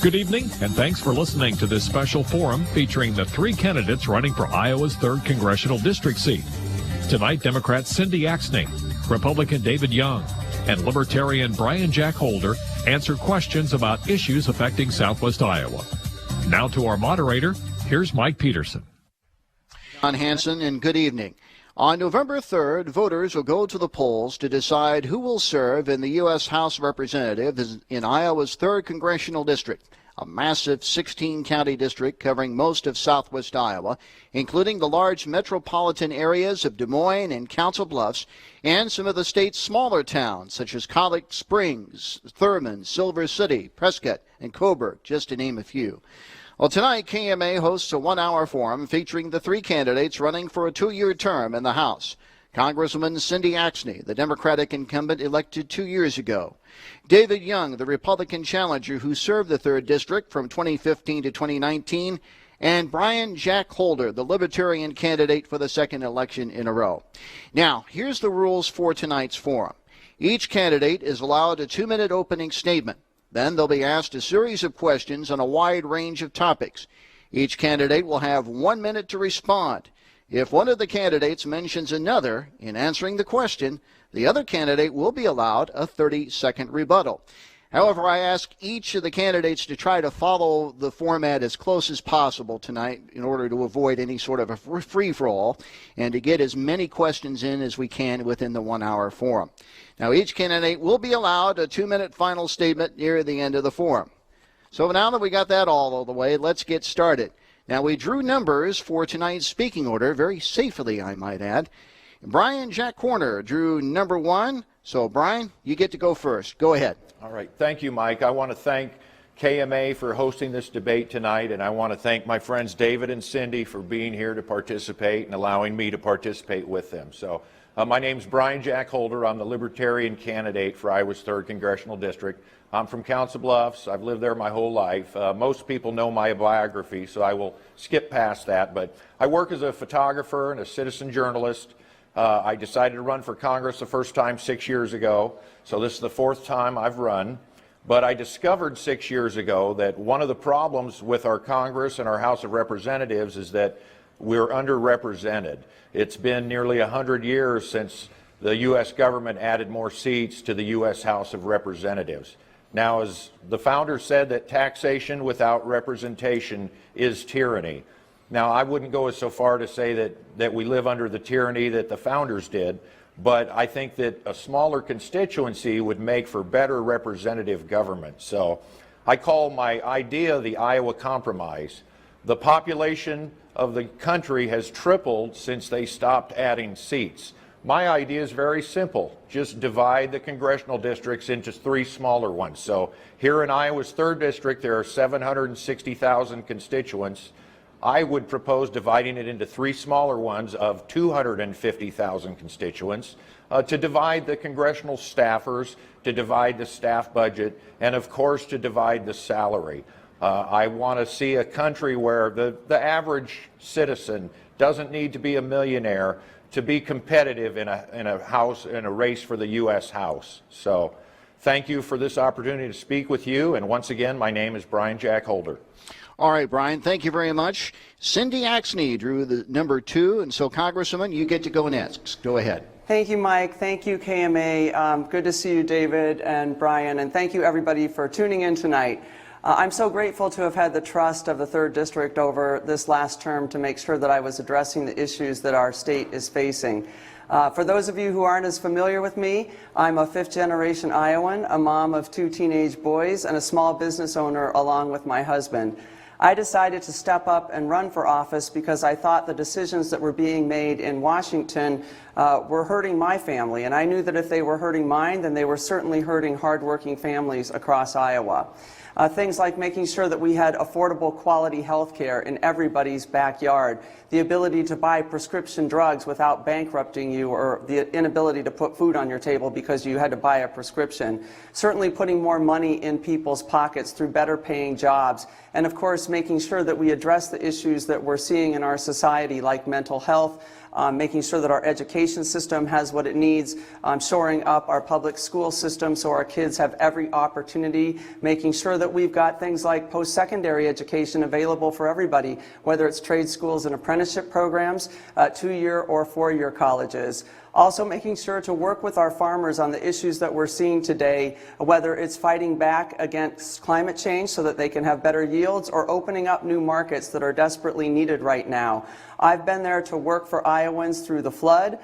Good evening, and thanks for listening to this special forum featuring the three candidates running for Iowa's 3rd Congressional District seat. Tonight, Democrat Cindy Axne, Republican David Young, and Libertarian Brian Jack Holder answer questions about issues affecting Southwest Iowa. Now to our moderator, here's Mike Peterson. John Hanson, and good evening. On November 3rd, voters will go to the polls to decide who will serve in the U.S. House of Representatives in Iowa's 3rd Congressional District, a massive 16-county district covering most of southwest Iowa, including the large metropolitan areas of Des Moines and Council Bluffs, and some of the state's smaller towns, such as College Springs, Thurman, Silver City, Prescott, and Coburg, just to name a few. Well, tonight, KMA hosts a one-hour forum featuring the three candidates running for a 2-year term in the House. Congresswoman Cindy Axne, the Democratic incumbent elected 2 years ago. David Young, the Republican challenger who served the 3rd District from 2015 to 2019. And Brian Jack Holder, the Libertarian candidate for the 2nd election in a row. Now, here's the rules for tonight's forum. Each candidate is allowed a 2-minute opening statement. Then they'll be asked a series of questions on a wide range of topics. Each candidate will have 1 minute to respond. If one of the candidates mentions another in answering the question, the other candidate will be allowed a 30-second rebuttal. However, I ask each of the candidates to try to follow the format as close as possible tonight in order to avoid any sort of a free-for-all and to get as many questions in as we can within the 1-hour forum. Now, each candidate will be allowed a 2-minute final statement near the end of the forum. So now that we got that all the way, let's get started. Now, we drew numbers for tonight's speaking order, very safely, I might add. Brian Jack Horner drew number 1. So, Brian, you get to go first. Go ahead. All right. Thank you, Mike. I want to thank KMA for hosting this debate tonight, and I want to thank my friends David and Cindy for being here to participate and allowing me to participate with them. So, my name's Brian Jack Holder. I'm the Libertarian candidate for Iowa's 3rd Congressional District. I'm from Council Bluffs. I've lived there my whole life. Most people know my biography, so I will skip past that. But I work as a photographer and a citizen journalist. I decided to run for Congress the first time 6 years ago, so this is the 4th time I've run. But I discovered 6 years ago that one of the problems with our Congress and our House of Representatives is that we're underrepresented. It's been nearly 100 years since the U.S. government added more seats to the U.S. House of Representatives. Now, as the founder said, that taxation without representation is tyranny. Now, I wouldn't go so far to say that we live under the tyranny that the founders did, but I think that a smaller constituency would make for better representative government. So I call my idea the Iowa Compromise. The population of the country has tripled since they stopped adding seats. My idea is very simple. Just divide the congressional districts into 3 smaller ones. So here in Iowa's 3rd District, there are 760,000 constituents. I would propose dividing it into 3 smaller ones of 250,000 constituents to divide the congressional staffers, to divide the staff budget, and of course to divide the salary. I want to see a country where the average citizen doesn't need to be a millionaire to be competitive in a race for the U.S. House. So thank you for this opportunity to speak with you. And once again, my name is Brian Jack Holder. All right, Brian, thank you very much. Cindy Axne drew the number 2, and so, Congresswoman, you get to go next. Go ahead. Thank you, Mike. Thank you, KMA. Good to see you, David and Brian, and thank you, everybody, for tuning in tonight. I'm so grateful to have had the trust of the 3rd District over this last term to make sure that I was addressing the issues that our state is facing. For those of you who aren't as familiar with me, I'm a 5th-generation Iowan, a mom of 2 teenage boys, and a small business owner along with my husband. I decided to step up and run for office because I thought the decisions that were being made in Washington were hurting my family, and I knew that if they were hurting mine, then they were certainly hurting hardworking families across Iowa. Things like making sure that we had affordable quality health care in everybody's backyard, the ability to buy prescription drugs without bankrupting you, or the inability to put food on your table because you had to buy a prescription, certainly putting more money in people's pockets through better paying jobs, and of course making sure that we address the issues that we're seeing in our society like mental health, making sure that our education system has what it needs, shoring up our public school system so our kids have every opportunity, making sure that we've got things like post-secondary education available for everybody, whether it's trade schools and apprenticeship programs, 2-year or 4-year colleges. Also making sure to work with our farmers on the issues that we're seeing today, whether it's fighting back against climate change so that they can have better yields or opening up new markets that are desperately needed right now. I've been there to work for Iowans through the flood,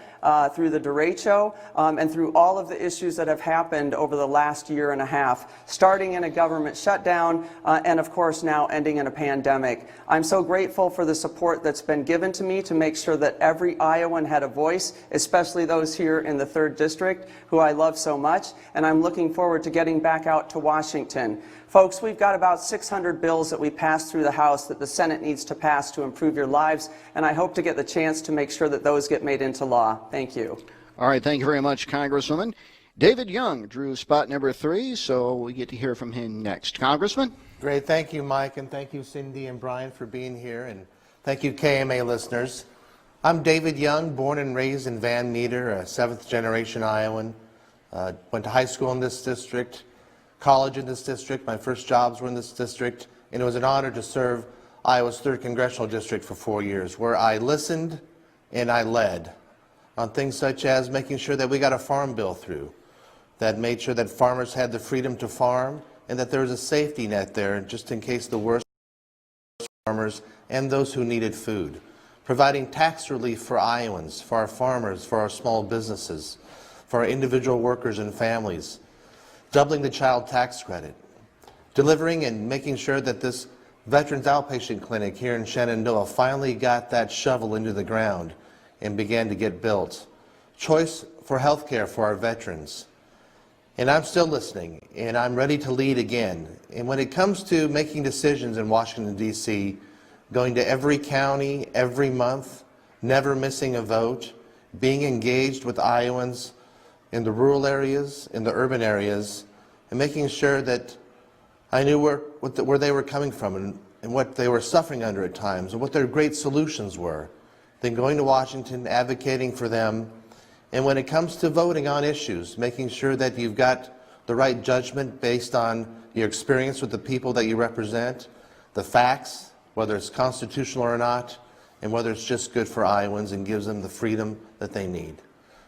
through the derecho, and through all of the issues that have happened over the last year and a half, starting in a government shutdown and of course now ending in a pandemic. I'm so grateful for the support that's been given to me to make sure that every Iowan had a voice, especially those here in the 3rd District, who I love so much, and I'm looking forward to getting back out to Washington. Folks, we've got about 600 bills that we passed through the House that the Senate needs to pass to improve your lives, and I hope to get the chance to make sure that those get made into law. Thank you. All right, thank you very much, Congresswoman. David Young drew spot number 3, so we get to hear from him next. Congressman? Great. Thank you, Mike, and thank you, Cindy and Brian, for being here, and thank you, KMA listeners. I'm David Young, born and raised in Van Meter, a 7th-generation Iowan. Went to high school in this district, college in this district. My first jobs were in this district, and it was an honor to serve Iowa's 3rd Congressional District for 4 years, where I listened and I led on things such as making sure that we got a farm bill through, that made sure that farmers had the freedom to farm, and that there was a safety net there just in case the worst farmers and those who needed food. Providing tax relief for Iowans, for our farmers, for our small businesses, for our individual workers and families. Doubling the child tax credit. Delivering and making sure that this Veterans Outpatient Clinic here in Shenandoah finally got that shovel into the ground and began to get built. Choice for health care for our veterans. And I'm still listening, and I'm ready to lead again. And when it comes to making decisions in Washington, D.C., going to every county, every month, never missing a vote, being engaged with Iowans in the rural areas, in the urban areas, and making sure that I knew where they were coming from and what they were suffering under at times and what their great solutions were. Then going to Washington, advocating for them, and when it comes to voting on issues, making sure that you've got the right judgment based on your experience with the people that you represent, the facts, whether it's constitutional or not, and whether it's just good for Iowans and gives them the freedom that they need.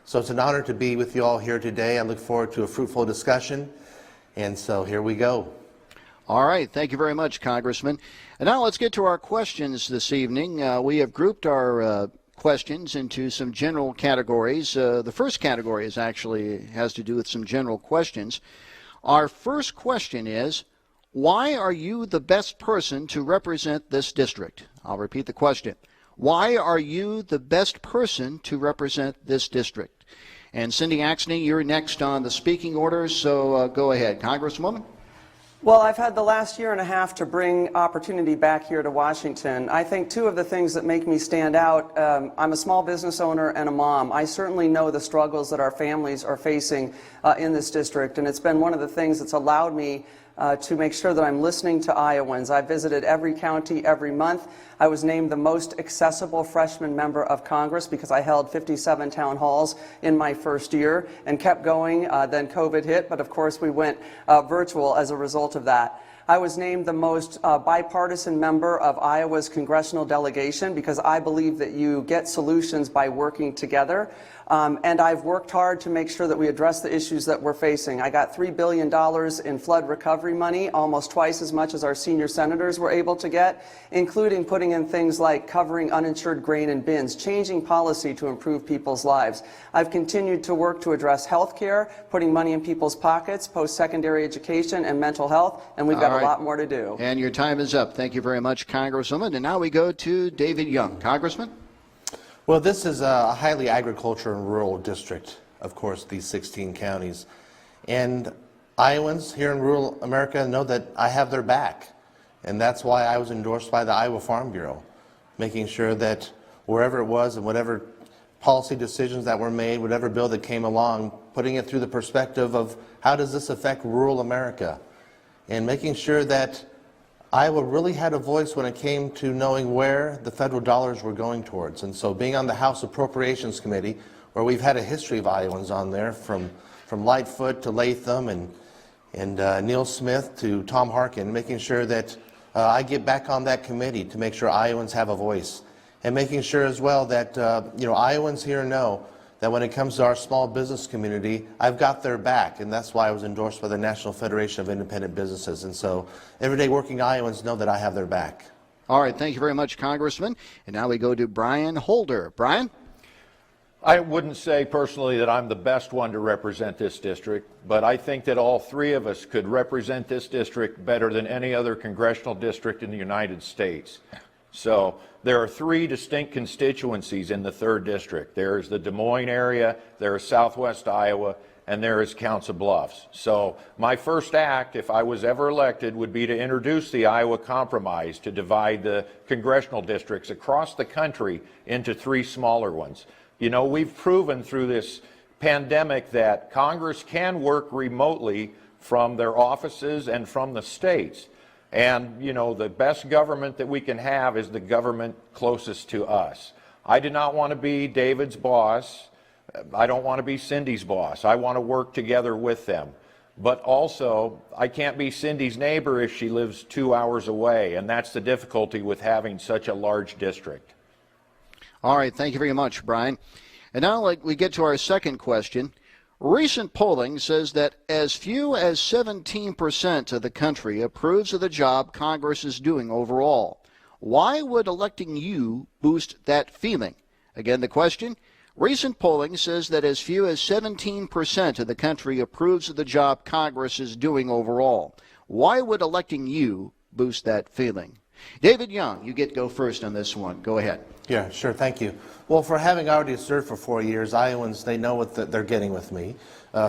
So it's an honor to be with you all here today. I look forward to a fruitful discussion, and so here we go. All right, thank you very much, Congressman. And now let's get to our questions this evening. We have grouped our questions into some general categories. The first category has to do with some general questions. Our first question is, why are you the best person to represent this district? I'll repeat the question. Why are you the best person to represent this district? And Cindy Axney, you're next on the speaking order, so go ahead. Congresswoman? Well, I've had the last year and a half to bring opportunity back here to Washington. I think 2 of the things that make me stand out, I'm a small business owner and a mom. I certainly know the struggles that our families are facing in this district, and it's been one of the things that's allowed me to make sure that I'm listening to Iowans. I visited every county every month. I was named the most accessible freshman member of Congress because I held 57 town halls in my first year and kept going. Then COVID hit, but of course we went virtual as a result of that. I was named the most bipartisan member of Iowa's congressional delegation because I believe that you get solutions by working together. And I've worked hard to make sure that we address the issues that we're facing. I got $3 billion in flood recovery money, almost twice as much as our senior senators were able to get, including putting in things like covering uninsured grain in bins, changing policy to improve people's lives. I've continued to work to address health care, putting money in people's pockets, post-secondary education, and mental health, and we've got a lot more to do. And your time is up. Thank you very much, Congresswoman. And now we go to David Young. Congressman? Well, this is a highly agricultural and rural district, of course, these 16 counties. And Iowans here in rural America know that I have their back. And that's why I was endorsed by the Iowa Farm Bureau, making sure that wherever it was and whatever policy decisions that were made, whatever bill that came along, putting it through the perspective of how does this affect rural America, and making sure that Iowa really had a voice when it came to knowing where the federal dollars were going towards. And so being on the House Appropriations Committee, where we've had a history of Iowans on there, from Lightfoot to Latham and Neil Smith to Tom Harkin, making sure that I get back on that committee to make sure Iowans have a voice, and making sure as well that Iowans here know that when it comes to our small business community, I've got their back, and that's why I was endorsed by the National Federation of Independent Businesses. And so everyday working Iowans know that I have their back. All right, thank you very much, Congressman. And now we go to Brian Holder. Brian? I wouldn't say personally that I'm the best one to represent this district, but I think that all three of us could represent this district better than any other congressional district in the United States. So there are three distinct constituencies in the 3rd District. There's the Des Moines area, there is Southwest Iowa, and there is Council Bluffs. So my first act, if I was ever elected, would be to introduce the Iowa Compromise to divide the congressional districts across the country into 3 smaller ones. You know, we've proven through this pandemic that Congress can work remotely from their offices and from the states. And, you know, the best government that we can have is the government closest to us. I do not want to be David's boss. I don't want to be Cindy's boss. I want to work together with them. But also, I can't be Cindy's neighbor if she lives 2 hours away, and that's the difficulty with having such a large district. All right, thank you very much, Brian. And now we get to our second question. Recent polling says that as few as 17% of the country approves of the job Congress is doing overall. Why would electing you boost that feeling? Again, the question, recent polling says that as few as 17% of the country approves of the job Congress is doing overall. Why would electing you boost that feeling? David Young, you get to go first on this one. Go ahead. Yeah, sure. Thank you. Well, for having already served for 4 years, Iowans, they know what they're getting with me.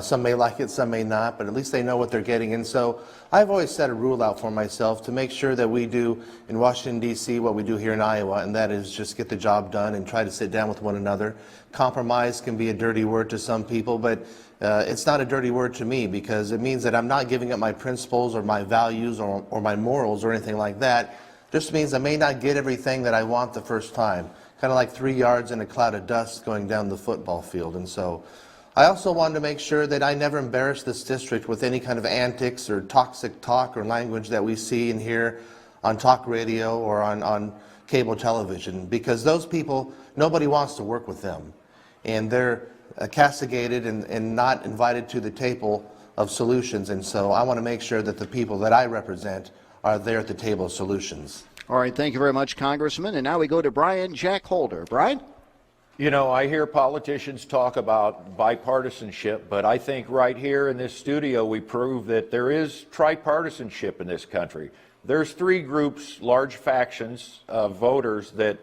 Some may like it, some may not, but at least they know what they're getting. And so I've always set a rule out for myself to make sure that we do in Washington, D.C. what we do here in Iowa, and that is just get the job done and try to sit down with one another. Compromise can be a dirty word to some people, but it's not a dirty word to me, because it means that I'm not giving up my principles or my values or my morals or anything like that. Just means I may not get everything that I want the first time. Kind of like 3 yards in a cloud of dust going down the football field. And so I also wanted to make sure that I never embarrass this district with any kind of antics or toxic talk or language that we see and hear on talk radio or on cable television, because those people, nobody wants to work with them. And they're castigated and not invited to the table of solutions. And so I want to make sure that the people that I represent are there at the table of solutions. All right, thank you very much, Congressman. And now we go to Brian Jack Holder. Brian? You know, I hear politicians talk about bipartisanship, but I think right here in this studio we prove that there is tripartisanship in this country. There's 3 groups, large factions of voters that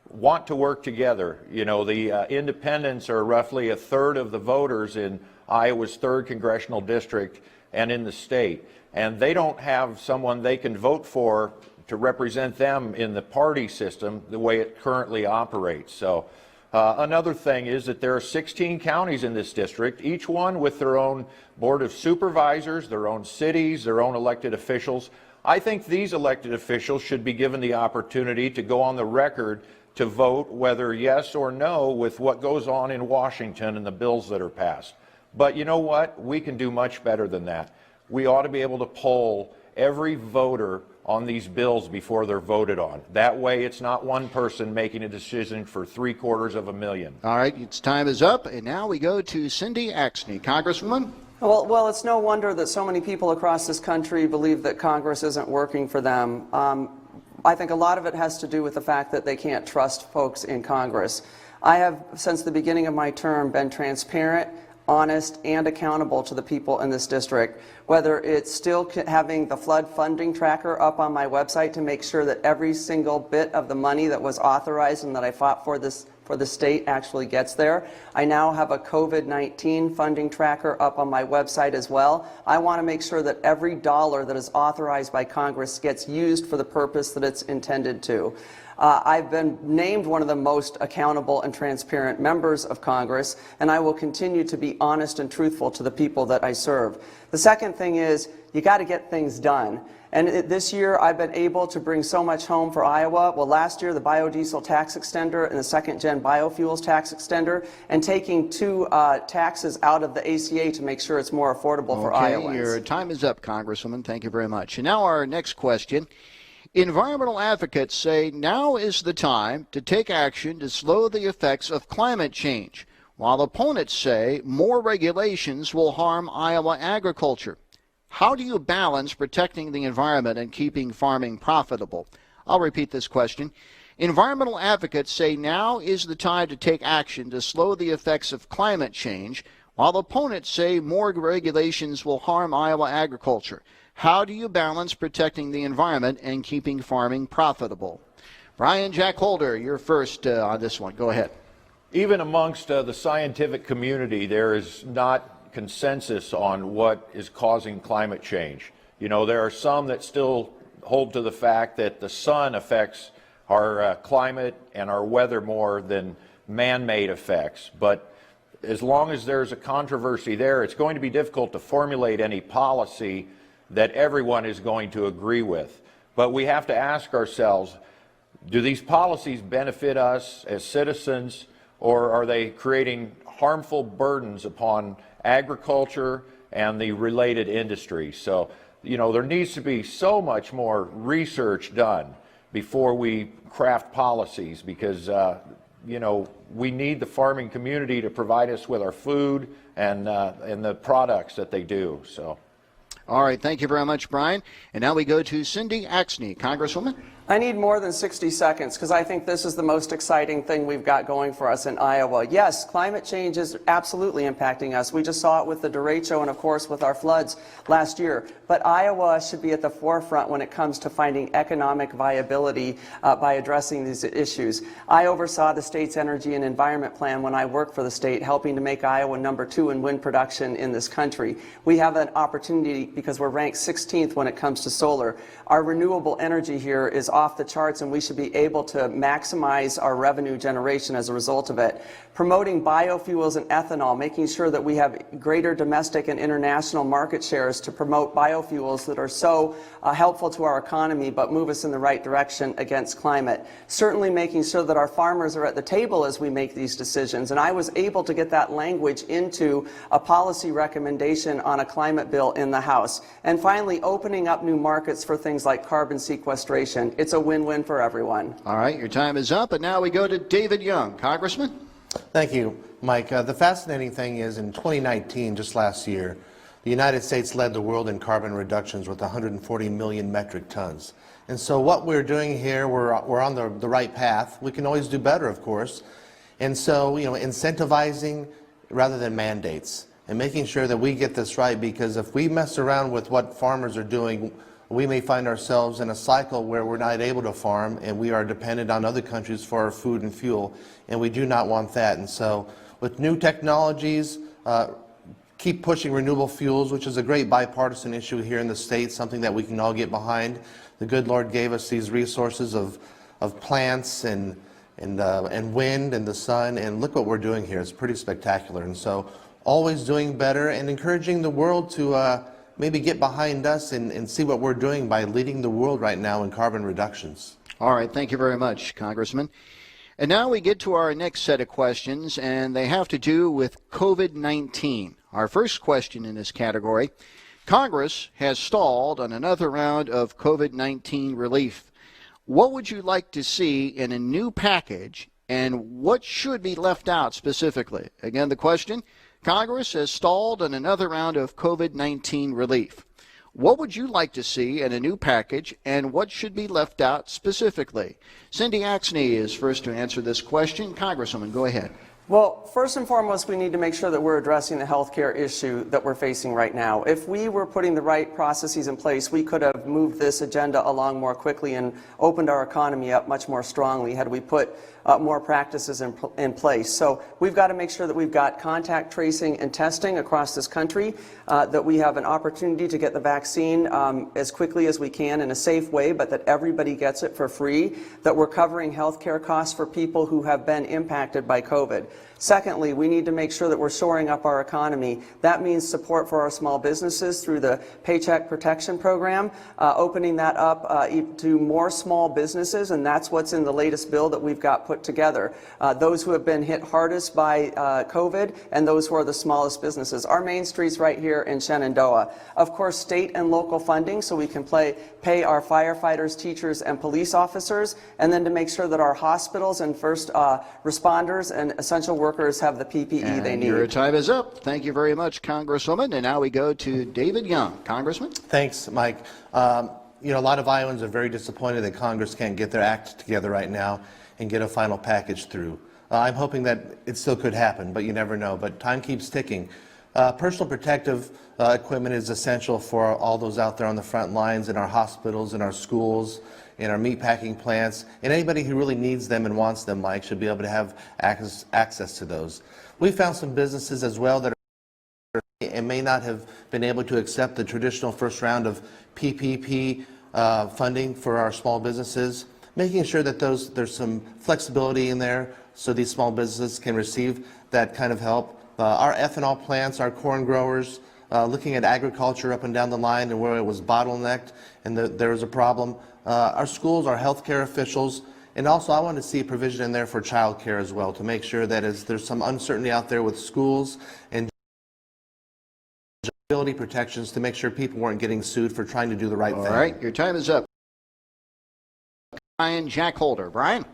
want to work together. You know, the independents are roughly 1/3 of the voters in Iowa's 3rd congressional district and in the state. And they don't have someone they can vote for to represent them in the party system the way it currently operates. So another thing is that there are 16 counties in this district, each one with their own board of supervisors, their own cities, their own elected officials. I think these elected officials should be given the opportunity to go on the record to vote whether yes or no with what goes on in Washington and the bills that are passed. But you know what? We can do much better than that. We ought to be able to poll every voter on these bills before they're voted on. That way it's not one person making a decision for 750,000. All right, its time is up, and now we go to Cindy Axne. Congresswoman? Well, it's no wonder that so many people across this country believe that Congress isn't working for them. I think a lot of it has to do with the fact that they can't trust folks in Congress. I have, since the beginning of my term, been transparent, honest, and accountable to the people in this district, whether it's still having the flood funding tracker up on my website to make sure that every single bit of the money that was authorized and that I fought for the state actually gets there. I now have a COVID-19 funding tracker up on my website as well. I want to make sure that every dollar that is authorized by Congress gets used for the purpose that it's intended to. I've been named one of the most accountable and transparent members of Congress, and I will continue to be honest and truthful to the people that I serve. The second thing is, you got to get things done. And this year, I've been able to bring so much home for Iowa. Well, last year, the biodiesel tax extender and the second-gen biofuels tax extender, and taking two taxes out of the ACA to make sure it's more affordable for Iowans. Your time is up, Congresswoman. Thank you very much. And now our next question. Environmental advocates say now is the time to take action to slow the effects of climate change, while opponents say more regulations will harm Iowa agriculture. How do you balance protecting the environment and keeping farming profitable? I'll repeat this question. Environmental advocates say now is the time to take action to slow the effects of climate change, while opponents say more regulations will harm Iowa agriculture. How do you balance protecting the environment and keeping farming profitable? Brian Jack Holder, you're first on this one. Go ahead. Even amongst the scientific community, there is not consensus on what is causing climate change. You know, there are some that still hold to the fact that the sun affects our climate and our weather more than man-made effects. But as long as there's a controversy there, it's going to be difficult to formulate any policy that everyone is going to agree with. But we have to ask ourselves, do these policies benefit us as citizens, or are they creating harmful burdens upon agriculture and the related industries? So, you know, there needs to be so much more research done before we craft policies, because, you know, we need the farming community to provide us with our food and the products that they do. So. All right, thank you very much, Brian. And now we go to Cindy Axne, Congresswoman. I need more than 60 seconds because I think this is the most exciting thing we've got going for us in Iowa. Yes, climate change is absolutely impacting us. We just saw it with the derecho and, of course, with our floods last year. But Iowa should be at the forefront when it comes to finding economic viability by addressing these issues. I oversaw the state's energy and environment plan when I worked for the state, helping to make Iowa #2 in wind production in this country. We have an opportunity because we're ranked 16th when it comes to solar. Our renewable energy here is off the charts, and we should be able to maximize our revenue generation as a result of it. Promoting biofuels and ethanol, making sure that we have greater domestic and international market shares to promote biofuels that are so helpful to our economy but move us in the right direction against climate. Certainly making sure that our farmers are at the table as we make these decisions, and I was able to get that language into a policy recommendation on a climate bill in the House. And finally, opening up new markets for things like carbon sequestration. It's a win-win for everyone. All right, your time is up, and now we go to David Young, Congressman. Thank you, Mike. The fascinating thing is in 2019, just last year, the United States led the world in carbon reductions with 140 million metric tons. And so what we're doing here, we're on the right path. We can always do better, of course. And so, you know, incentivizing rather than mandates and making sure that we get this right, because if we mess around with what farmers are doing, we may find ourselves in a cycle where we're not able to farm and we are dependent on other countries for our food and fuel, and we do not want that. And so with new technologies, keep pushing renewable fuels, which is a great bipartisan issue here in the state, something that we can all get behind. The good Lord gave us these resources of plants and wind and the sun, and look what we're doing here. It's pretty spectacular. And so always doing better and encouraging the world to maybe get behind us and see what we're doing by leading the world right now in carbon reductions. All right, thank you very much, Congressman. And now we get to our next set of questions, and they have to do with COVID-19. Our first question in this category: Congress has stalled on another round of COVID-19 relief. What would you like to see in a new package, and what should be left out specifically? Again, the question: Congress has stalled on another round of COVID-19 relief. What would you like to see in a new package, and what should be left out specifically? Cindy Axne is first to answer this question. Congresswoman, go ahead. Well, first and foremost, we need to make sure that we're addressing the healthcare issue that we're facing right now. If we were putting the right processes in place, we could have moved this agenda along more quickly and opened our economy up much more strongly had we put more practices in place. So we've got to make sure that we've got contact tracing and testing across this country, that we have an opportunity to get the vaccine as quickly as we can in a safe way, but that everybody gets it for free, that we're covering healthcare costs for people who have been impacted by COVID. Secondly, we need to make sure that we're shoring up our economy. That means support for our small businesses through the Paycheck Protection Program, opening that up to more small businesses, and that's what's in the latest bill that we've got put together. Those who have been hit hardest by COVID and those who are the smallest businesses. Our main street's right here in Shenandoah. Of course, state and local funding so we can pay our firefighters, teachers, and police officers, and then to make sure that our hospitals and first responders and essential workers have the PPE they need. Your time is up. Thank you very much, Congresswoman. And now we go to David Young. Congressman? Thanks, Mike. You know, a lot of Iowans are very disappointed that Congress can't get their act together right now and get a final package through. I'm hoping that it still could happen, but you never know. But time keeps ticking. Personal protective equipment is essential for all those out there on the front lines in our hospitals, in our schools, in our meatpacking plants, and anybody who really needs them and wants them, Mike, should be able to have access to those. We found some businesses as well that are and may not have been able to accept the traditional first round of PPP funding for our small businesses, making sure that there's some flexibility in there so these small businesses can receive that kind of help. Our ethanol plants, our corn growers, looking at agriculture up and down the line and where it was bottlenecked and there was a problem. Our schools, our healthcare officials, and also I want to see a provision in there for child care as well to make sure that as there's some uncertainty out there with schools and disability protections to make sure people weren't getting sued for trying to do the right thing. All right, your time is up. Brian Jack Holder. Brian?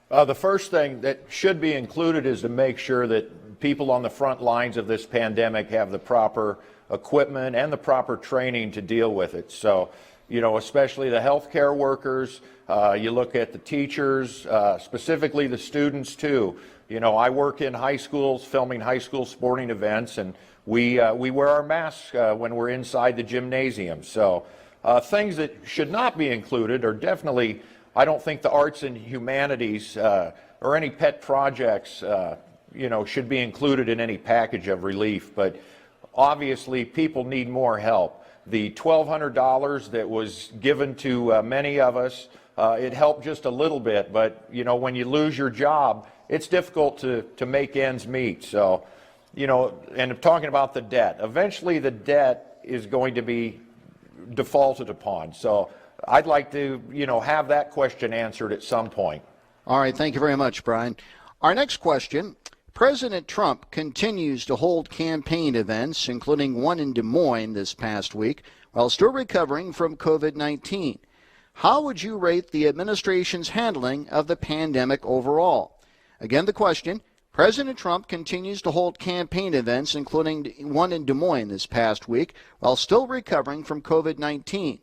The first thing that should be included is to make sure that people on the front lines of this pandemic have the proper equipment and the proper training to deal with it. So, you know, especially the healthcare workers, you look at the teachers, specifically the students too. You know, I work in high schools, filming high school sporting events, and we wear our masks when we're inside the gymnasium. So things that should not be included are definitely, I don't think the arts and humanities or any pet projects, you know, should be included in any package of relief. But obviously, people need more help. The $1,200 that was given to many of us, it helped just a little bit, but you know, when you lose your job, it's difficult to make ends meet. So, you know, and talking about the debt, eventually the debt is going to be defaulted upon. So I'd like to, you know, have that question answered at some point. All right, thank you very much, Brian. Our next question. President Trump continues to hold campaign events, including one in Des Moines this past week, while still recovering from COVID-19. How would you rate the administration's handling of the pandemic overall? Again, the question, President Trump continues to hold campaign events, including one in Des Moines this past week, while still recovering from COVID-19.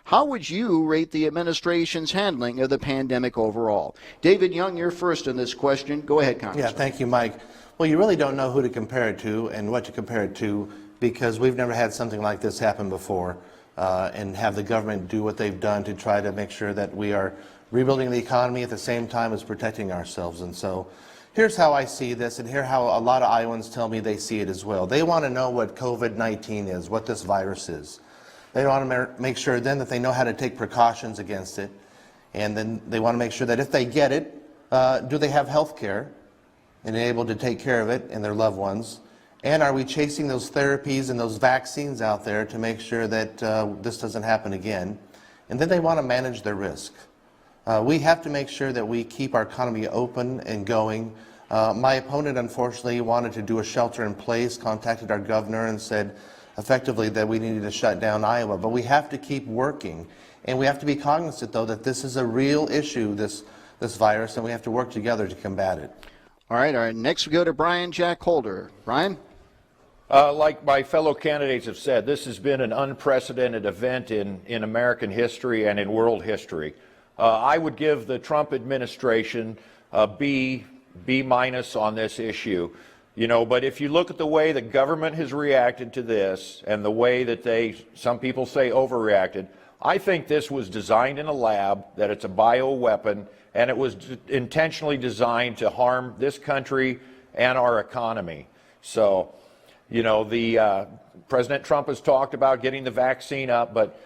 How would you rate the administration's handling of the pandemic overall? David Young, you're first in this question. Go ahead, Congressman. Yeah, thank you, Mike. Well, you really don't know who to compare it to and what to compare it to because we've never had something like this happen before and have the government do what they've done to try to make sure that we are rebuilding the economy at the same time as protecting ourselves. And so here's how I see this, and here's how a lot of Iowans tell me they see it as well. They want to know what COVID-19 is, what this virus is. They want to make sure then that they know how to take precautions against it. And then they want to make sure that if they get it, do they have health care and able to take care of it and their loved ones? And are we chasing those therapies and those vaccines out there to make sure that this doesn't happen again? And then they want to manage their risk. We have to make sure that we keep our economy open and going. My opponent, unfortunately, wanted to do a shelter in place, contacted our governor and said, effectively that we needed to shut down Iowa. But we have to keep working. And we have to be cognizant, though, that this is a real issue, this virus, and we have to work together to combat it. All right. Next we go to Brian Jack Holder. Brian? Like my fellow candidates have said, this has been an unprecedented event in American history and in world history. I would give the Trump administration a B B- on this issue. You know, but if you look at the way the government has reacted to this and the way that some people say overreacted, I think this was designed in a lab, that it's a bioweapon, and it was intentionally designed to harm this country and our economy. So, you know, President Trump has talked about getting the vaccine up, but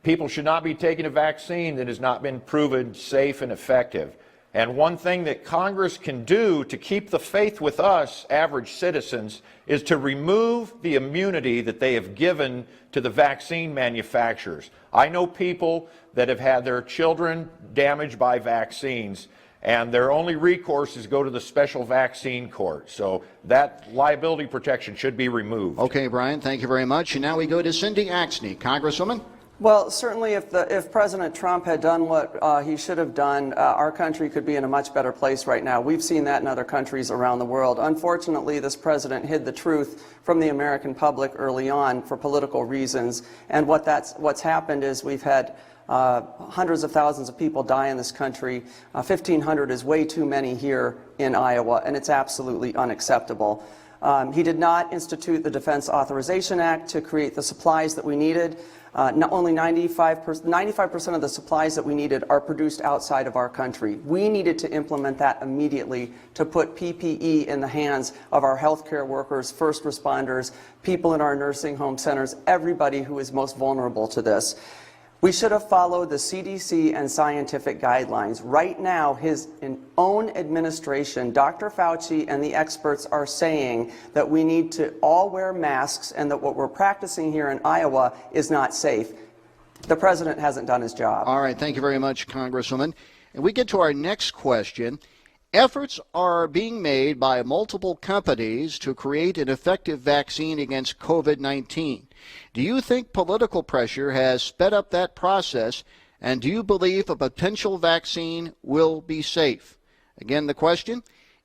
people should not be taking a vaccine that has not been proven safe and effective. And one thing that Congress can do to keep the faith with us, average citizens, is to remove the immunity that they have given to the vaccine manufacturers. I know people that have had their children damaged by vaccines, and their only recourse is go to the special vaccine court. So that liability protection should be removed. Okay, Brian, thank you very much. And now we go to Cindy Axne. Congresswoman? Well, certainly if President Trump had done what he should have done, our country could be in a much better place right now. We've seen that in other countries around the world. Unfortunately, this president hid the truth from the American public early on for political reasons. And what's happened is we've had hundreds of thousands of people die in this country. 1,500 is way too many here in Iowa, and it's absolutely unacceptable. He did not institute the Defense Authorization Act to create the supplies that we needed. Not only 95% of the supplies that we needed are produced outside of our country. We needed to implement that immediately to put PPE in the hands of our healthcare workers, first responders, people in our nursing home centers, everybody who is most vulnerable to this. We should have followed the CDC and scientific guidelines. Right now, his own administration, Dr. Fauci and the experts are saying that we need to all wear masks and that what we're practicing here in Iowa is not safe. The president hasn't done his job. All right, thank you very much, Congresswoman. And we get to our next question. Efforts are being made by multiple companies to create an effective vaccine against COVID-19. Do you think political pressure has sped up that process, and do you believe a potential vaccine will be safe? Again, the question,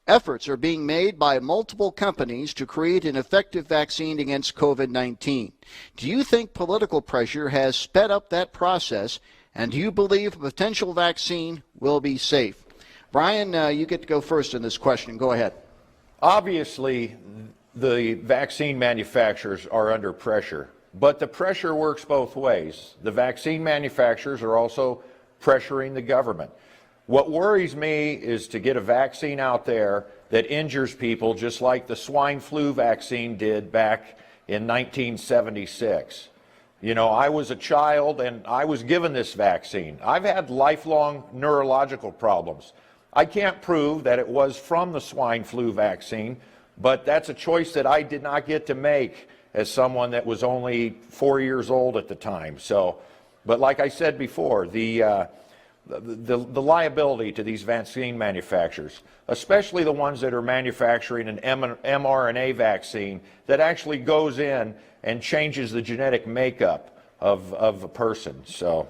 efforts are being made by multiple companies to create an effective vaccine against COVID-19. Do you think political pressure has sped up that process, and do you believe a potential vaccine will be safe? Brian, you get to go first in this question. Go ahead. Obviously, the vaccine manufacturers are under pressure, but the pressure works both ways. The vaccine manufacturers are also pressuring the government. What worries me is to get a vaccine out there that injures people just like the swine flu vaccine did back in 1976. You know, I was a child and I was given this vaccine. I've had lifelong neurological problems. I can't prove that it was from the swine flu vaccine, but that's a choice that I did not get to make as someone that was only 4 years old at the time. So, but like I said before, the liability to these vaccine manufacturers, especially the ones that are manufacturing an mRNA vaccine that actually goes in and changes the genetic makeup of a person. So,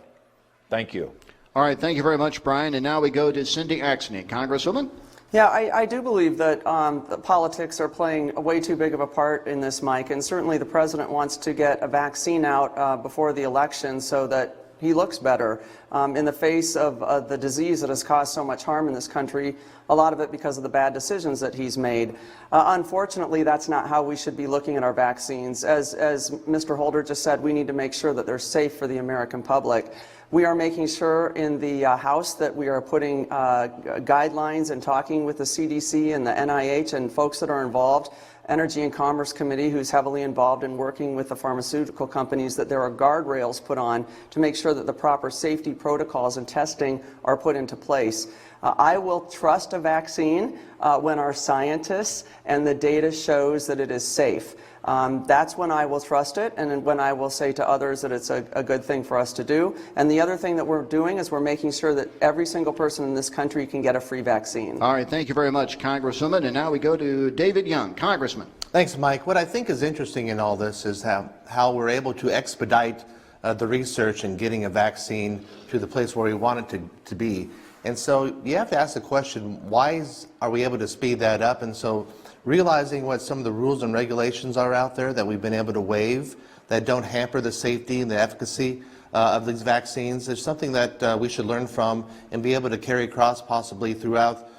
thank you. All right, thank you very much, Brian. And now we go to Cindy Axne. Congresswoman? Yeah, I do believe that the politics are playing a way too big of a part in this, Mike, and certainly the president wants to get a vaccine out before the election so that he looks better in the face of the disease that has caused so much harm in this country, a lot of it because of the bad decisions that he's made. Unfortunately, that's not how we should be looking at our vaccines. As Mr. Holder just said, we need to make sure that they're safe for the American public. We are making sure in the House that we are putting guidelines and talking with the CDC and the NIH and folks that are involved, Energy and Commerce Committee, who's heavily involved in working with the pharmaceutical companies, that there are guardrails put on to make sure that the proper safety protocols and testing are put into place. I will trust a vaccine when our scientists and the data shows that it is safe. That's when I will trust it, and when I will say to others that it's a good thing for us to do. And the other thing that we're doing is we're making sure that every single person in this country can get a free vaccine. All right, thank you very much, Congresswoman. And now we go to David Young. Congressman. Thanks, Mike. What I think is interesting in all this is how we're able to expedite the research and getting a vaccine to the place where we want it to be. And so you have to ask the question, why are we able to speed that up? And so realizing what some of the rules and regulations are out there that we've been able to waive that don't hamper the safety and the efficacy of these vaccines is something that we should learn from and be able to carry across possibly throughout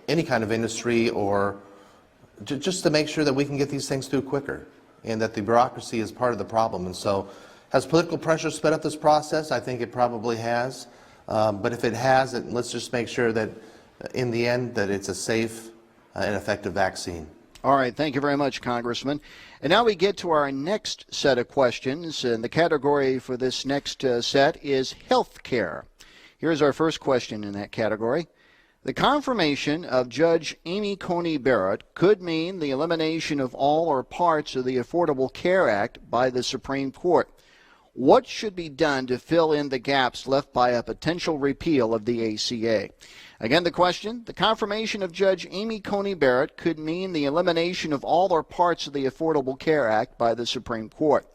any kind of industry, or just to make sure that we can get these things through quicker, and that the bureaucracy is part of the problem. And so, has political pressure sped up this process? I think it probably has. But if it has, let's just make sure that in the end that it's a safe and effective vaccine. All right, thank you very much, Congressman. And now we get to our next set of questions, and the category for this next set is health care. Here's our first question in that category. The confirmation of Judge Amy Coney Barrett could mean the elimination of all or parts of the Affordable Care Act by the Supreme Court. What should be done to fill in the gaps left by a potential repeal of the ACA? Again, the question, the confirmation of Judge Amy Coney Barrett could mean the elimination of all or parts of the Affordable Care Act by the Supreme Court.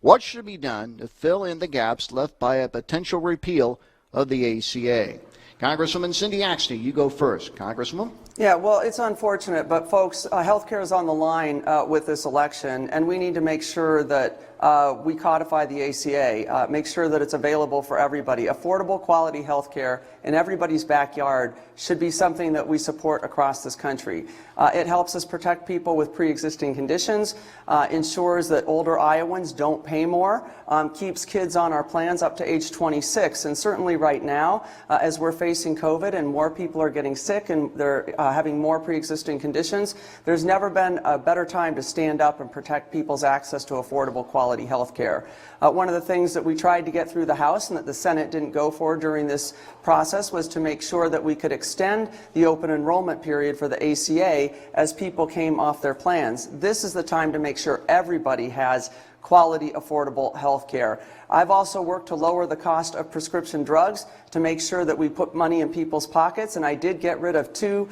What should be done to fill in the gaps left by a potential repeal of the ACA? Congresswoman Cindy Axne, you go first. Congresswoman? Yeah, well, it's unfortunate, but folks, healthcare is on the line with this election, and we need to make sure that we codify the ACA, make sure that it's available for everybody. Affordable, quality healthcare in everybody's backyard should be something that we support across this country. It helps us protect people with pre-existing conditions, ensures that older Iowans don't pay more, keeps kids on our plans up to age 26, and certainly right now, as we're facing COVID and more people are getting sick and they're having more pre-existing conditions, there's never been a better time to stand up and protect people's access to affordable, quality health care. One of the things that we tried to get through the House and that the Senate didn't go for during this process was to make sure that we could extend the open enrollment period for the ACA as people came off their plans. This is the time to make sure everybody has quality, affordable health care. I've also worked to lower the cost of prescription drugs to make sure that we put money in people's pockets, and I did get rid of 2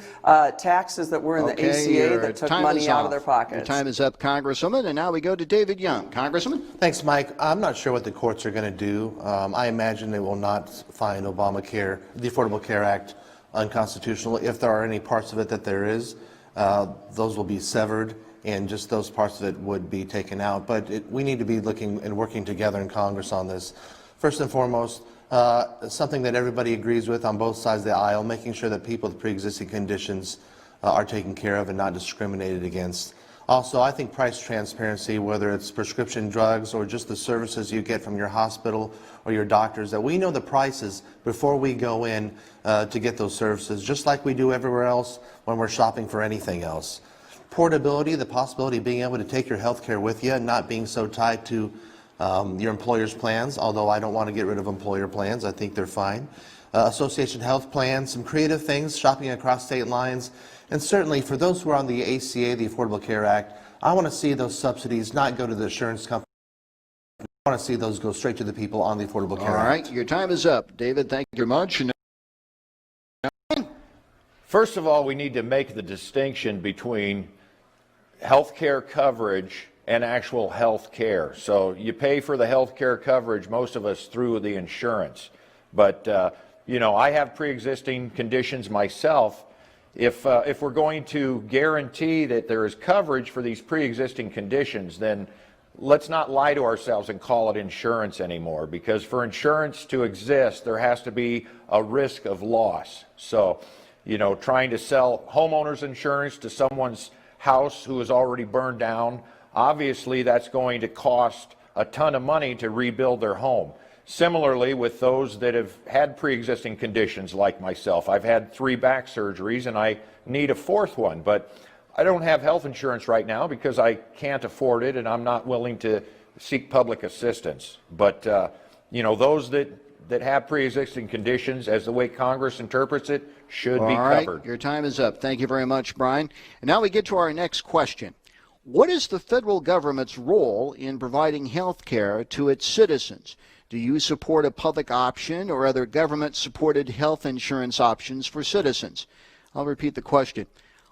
taxes that were in the ACA that took money out of their pockets. Your time is up, Congresswoman, and now we go to David Young. Congressman? Thanks, Mike. I'm not sure what the courts are going to do. I imagine they will not find Obamacare, the Affordable Care Act, unconstitutional. If there are any parts of it that there is, those will be severed, and just those parts of it would be taken out. But we need to be looking and working together in Congress on this. First and foremost, something that everybody agrees with on both sides of the aisle, making sure that people with pre-existing conditions are taken care of and not discriminated against. Also, I think price transparency, whether it's prescription drugs or just the services you get from your hospital or your doctors, that we know the prices before we go in to get those services, just like we do everywhere else when we're shopping for anything else. Portability, the possibility of being able to take your health care with you and not being so tied to your employer's plans, although I don't want to get rid of employer plans. I think they're fine. Association health plans, some creative things, shopping across state lines, and certainly for those who are on the ACA, the Affordable Care Act, I want to see those subsidies not go to the insurance company. I want to see those go straight to the people on the Affordable Care Act. All right, your time is up. David, thank you very much. First of all, we need to make the distinction between health care coverage and actual health care. So you pay for the health care coverage, most of us, through the insurance. But, you know, I have pre-existing conditions myself. If we're going to guarantee that there is coverage for these pre-existing conditions, then let's not lie to ourselves and call it insurance anymore, because for insurance to exist, there has to be a risk of loss. So, you know, trying to sell homeowners insurance to someone's house who is already burned down, obviously that's going to cost a ton of money to rebuild their home. Similarly, with those that have had pre-existing conditions like myself, I've had 3 back surgeries and I need a 4th one, but I don't have health insurance right now because I can't afford it and I'm not willing to seek public assistance. But, you know, those that have pre-existing conditions, as the way Congress interprets it, should be covered. All right, your time is up. Thank you very much, Brian. And now we get to our next question. What is the federal government's role in providing health care to its citizens? Do you support a public option or other government-supported health insurance options for citizens? I'll repeat the question.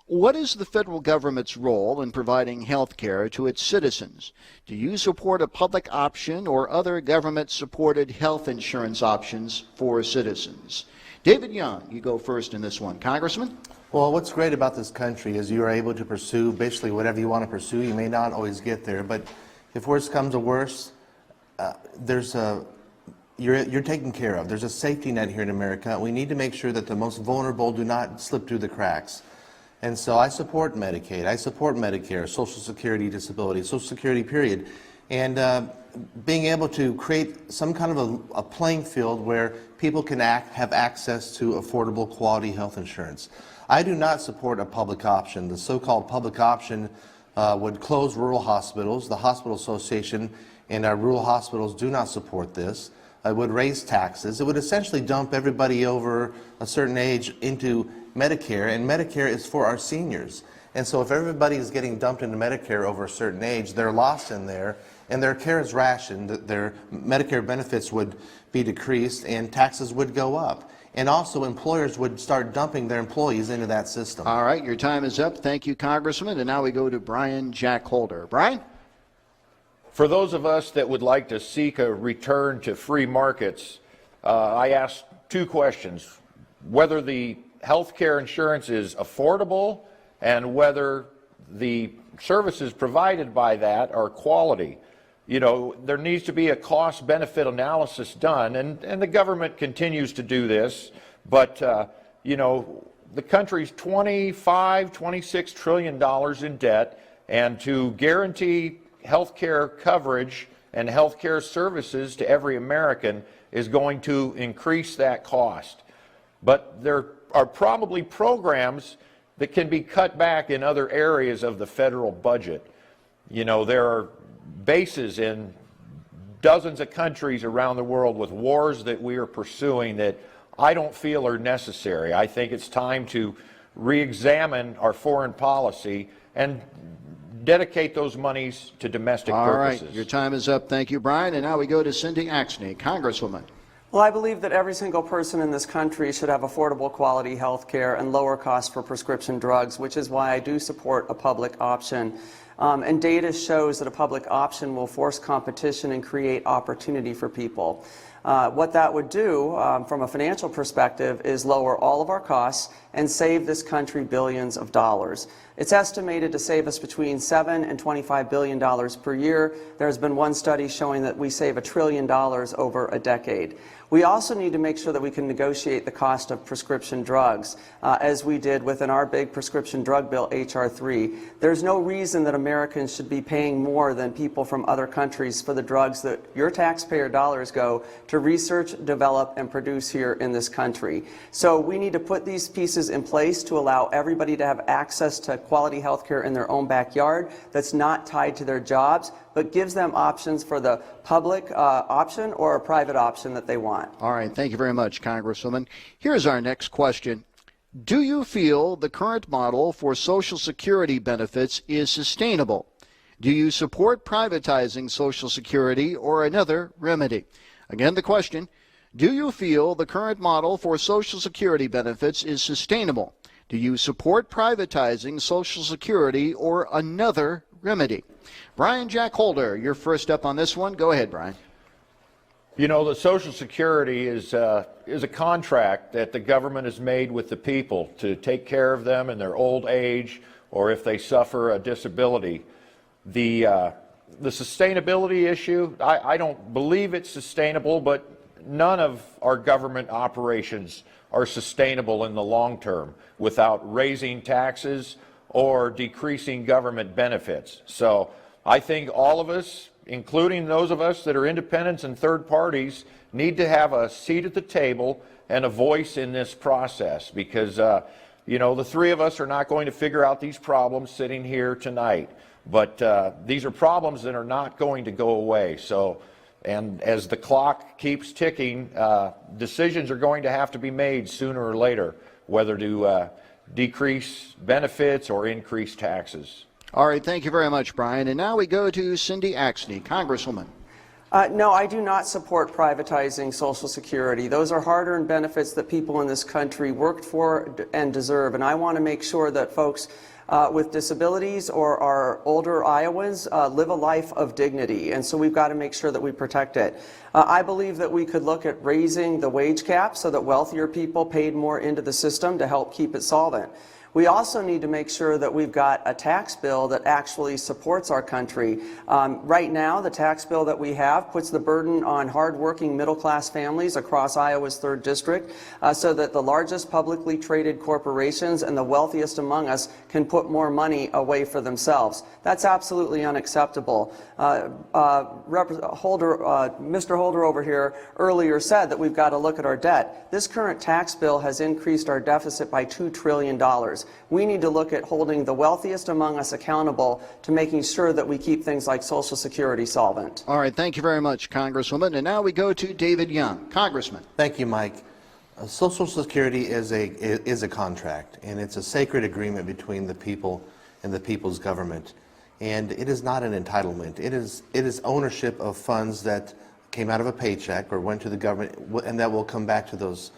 What is the federal government's role in providing health care to its citizens? Do you support a public option or other government-supported health insurance options for citizens? David Young, you go first in this one. Congressman? Well, what's great about this country is you are able to pursue basically whatever you want to pursue. You may not always get there, but if worse comes to worse, there's you're taken care of. There's a safety net here in America. We need to make sure that the most vulnerable do not slip through the cracks. And so I support Medicaid, I support Medicare, Social Security, disability, Social Security period. And being able to create some kind of a playing field where people can have access to affordable quality health insurance. I do not support a public option. The so-called public option would close rural hospitals. The Hospital Association and our rural hospitals do not support this. It would raise taxes. It would essentially dump everybody over a certain age into Medicare, and Medicare is for our seniors. And so if everybody is getting dumped into Medicare over a certain age, they're lost in there, and their care is rationed, their Medicare benefits would be decreased, and taxes would go up. And also employers would start dumping their employees into that system. All right, your time is up. Thank you, Congressman. And now we go to Brian Jack Holder. Brian? For those of us that would like to seek a return to free markets, I asked two questions: whether the health care insurance is affordable and whether the services provided by that are quality. You know, there needs to be a cost-benefit analysis done, and the government continues to do this, but, you know, the country's $26 trillion in debt, and to guarantee health care coverage and health care services to every American is going to increase that cost. But there are probably programs that can be cut back in other areas of the federal budget. You know, there are bases in dozens of countries around the world with wars that we are pursuing that I don't feel are necessary. I think it's time to re-examine our foreign policy and dedicate those monies to domestic purposes. All right, your time is up. Thank you, Brian. And now we go to Cindy Axne, Congresswoman. Well, I believe that every single person in this country should have affordable quality health care and lower costs for prescription drugs, which is why I do support a public option. And data shows that a public option will force competition and create opportunity for people. What that would do from a financial perspective is lower all of our costs and save this country billions of dollars. It's estimated to save us between $7 and $25 billion per year. There's been one study showing that we save $1 trillion over a decade. We also need to make sure that we can negotiate the cost of prescription drugs, as we did within our big prescription drug bill, H.R. 3. There's no reason that Americans should be paying more than people from other countries for the drugs that your taxpayer dollars go to research, develop, and produce here in this country. So we need to put these pieces in place to allow everybody to have access to quality health care in their own backyard that's not tied to their jobs, but gives them options for the public option or a private option that they want. All right, thank you very much, Congresswoman. Here's our next question. Do you feel the current model for Social Security benefits is sustainable? Do you support privatizing Social Security or another remedy? Again, the question, do you feel the current model for Social Security benefits is sustainable? Do you support privatizing Social Security or another remedy? Brian Jack Holder, you're first up on this one. Go ahead, Brian. You know, the Social Security is a contract that the government has made with the people to take care of them in their old age or if they suffer a disability. The sustainability issue, I don't believe it's sustainable, but none of our government operations are sustainable in the long term without raising taxes or decreasing government benefits. So I think all of us, including those of us that are independents and third parties, need to have a seat at the table and a voice in this process because, you know, the three of us are not going to figure out these problems sitting here tonight. But these are problems that are not going to go away. So, and as the clock keeps ticking, decisions are going to have to be made sooner or later, whether to decrease benefits or increase taxes. All right, thank you very much, Brian. And now we go to Cindy Axne, Congresswoman. No, I do not support privatizing Social Security. Those are hard-earned benefits that people in this country worked for and deserve, and I want to make sure that folks with disabilities or our older Iowans live a life of dignity, and so we've got to make sure that we protect it. I believe that we could look at raising the wage cap so that wealthier people paid more into the system to help keep it solvent. We also need to make sure that we've got a tax bill that actually supports our country. Right now, the tax bill that we have puts the burden on hardworking middle-class families across Iowa's 3rd District so that the largest publicly traded corporations and the wealthiest among us can put more money away for themselves. That's absolutely unacceptable. Mr. Holder over here earlier said that we've got to look at our debt. This current tax bill has increased our deficit by $2 trillion. We need to look at holding the wealthiest among us accountable to making sure that we keep things like Social Security solvent. All right, thank you very much, Congresswoman. And now we go to David Young. Congressman. Thank you, Mike. Social Security is a contract, and it's a sacred agreement between the people and the people's government. And it is not an entitlement. It is ownership of funds that came out of a paycheck or went to the government, and that will come back to those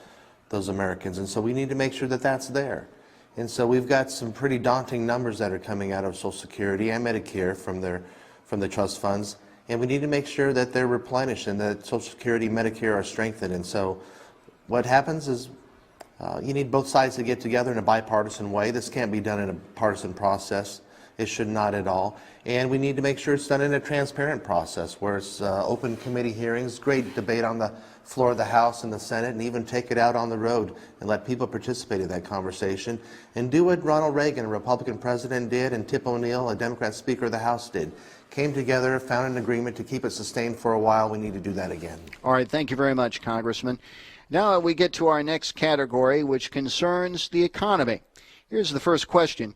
Americans. And so we need to make sure that that's there. And so we've got some pretty daunting numbers that are coming out of Social Security and Medicare from the trust funds, and we need to make sure that they're replenished and that Social Security and Medicare are strengthened. And so what happens is you need both sides to get together in a bipartisan way. This can't be done in a partisan process. It should not at all. And we need to make sure it's done in a transparent process where it's open committee hearings, great debate on the floor of the House and the Senate, and even take it out on the road and let people participate in that conversation. And do what Ronald Reagan, a Republican president, did, and Tip O'Neill, a Democrat Speaker of the House, did. Came together, found an agreement to keep it sustained for a while. We need to do that again. All right, thank you very much, Congressman. Now we get to our next category, which concerns the economy. Here's the first question.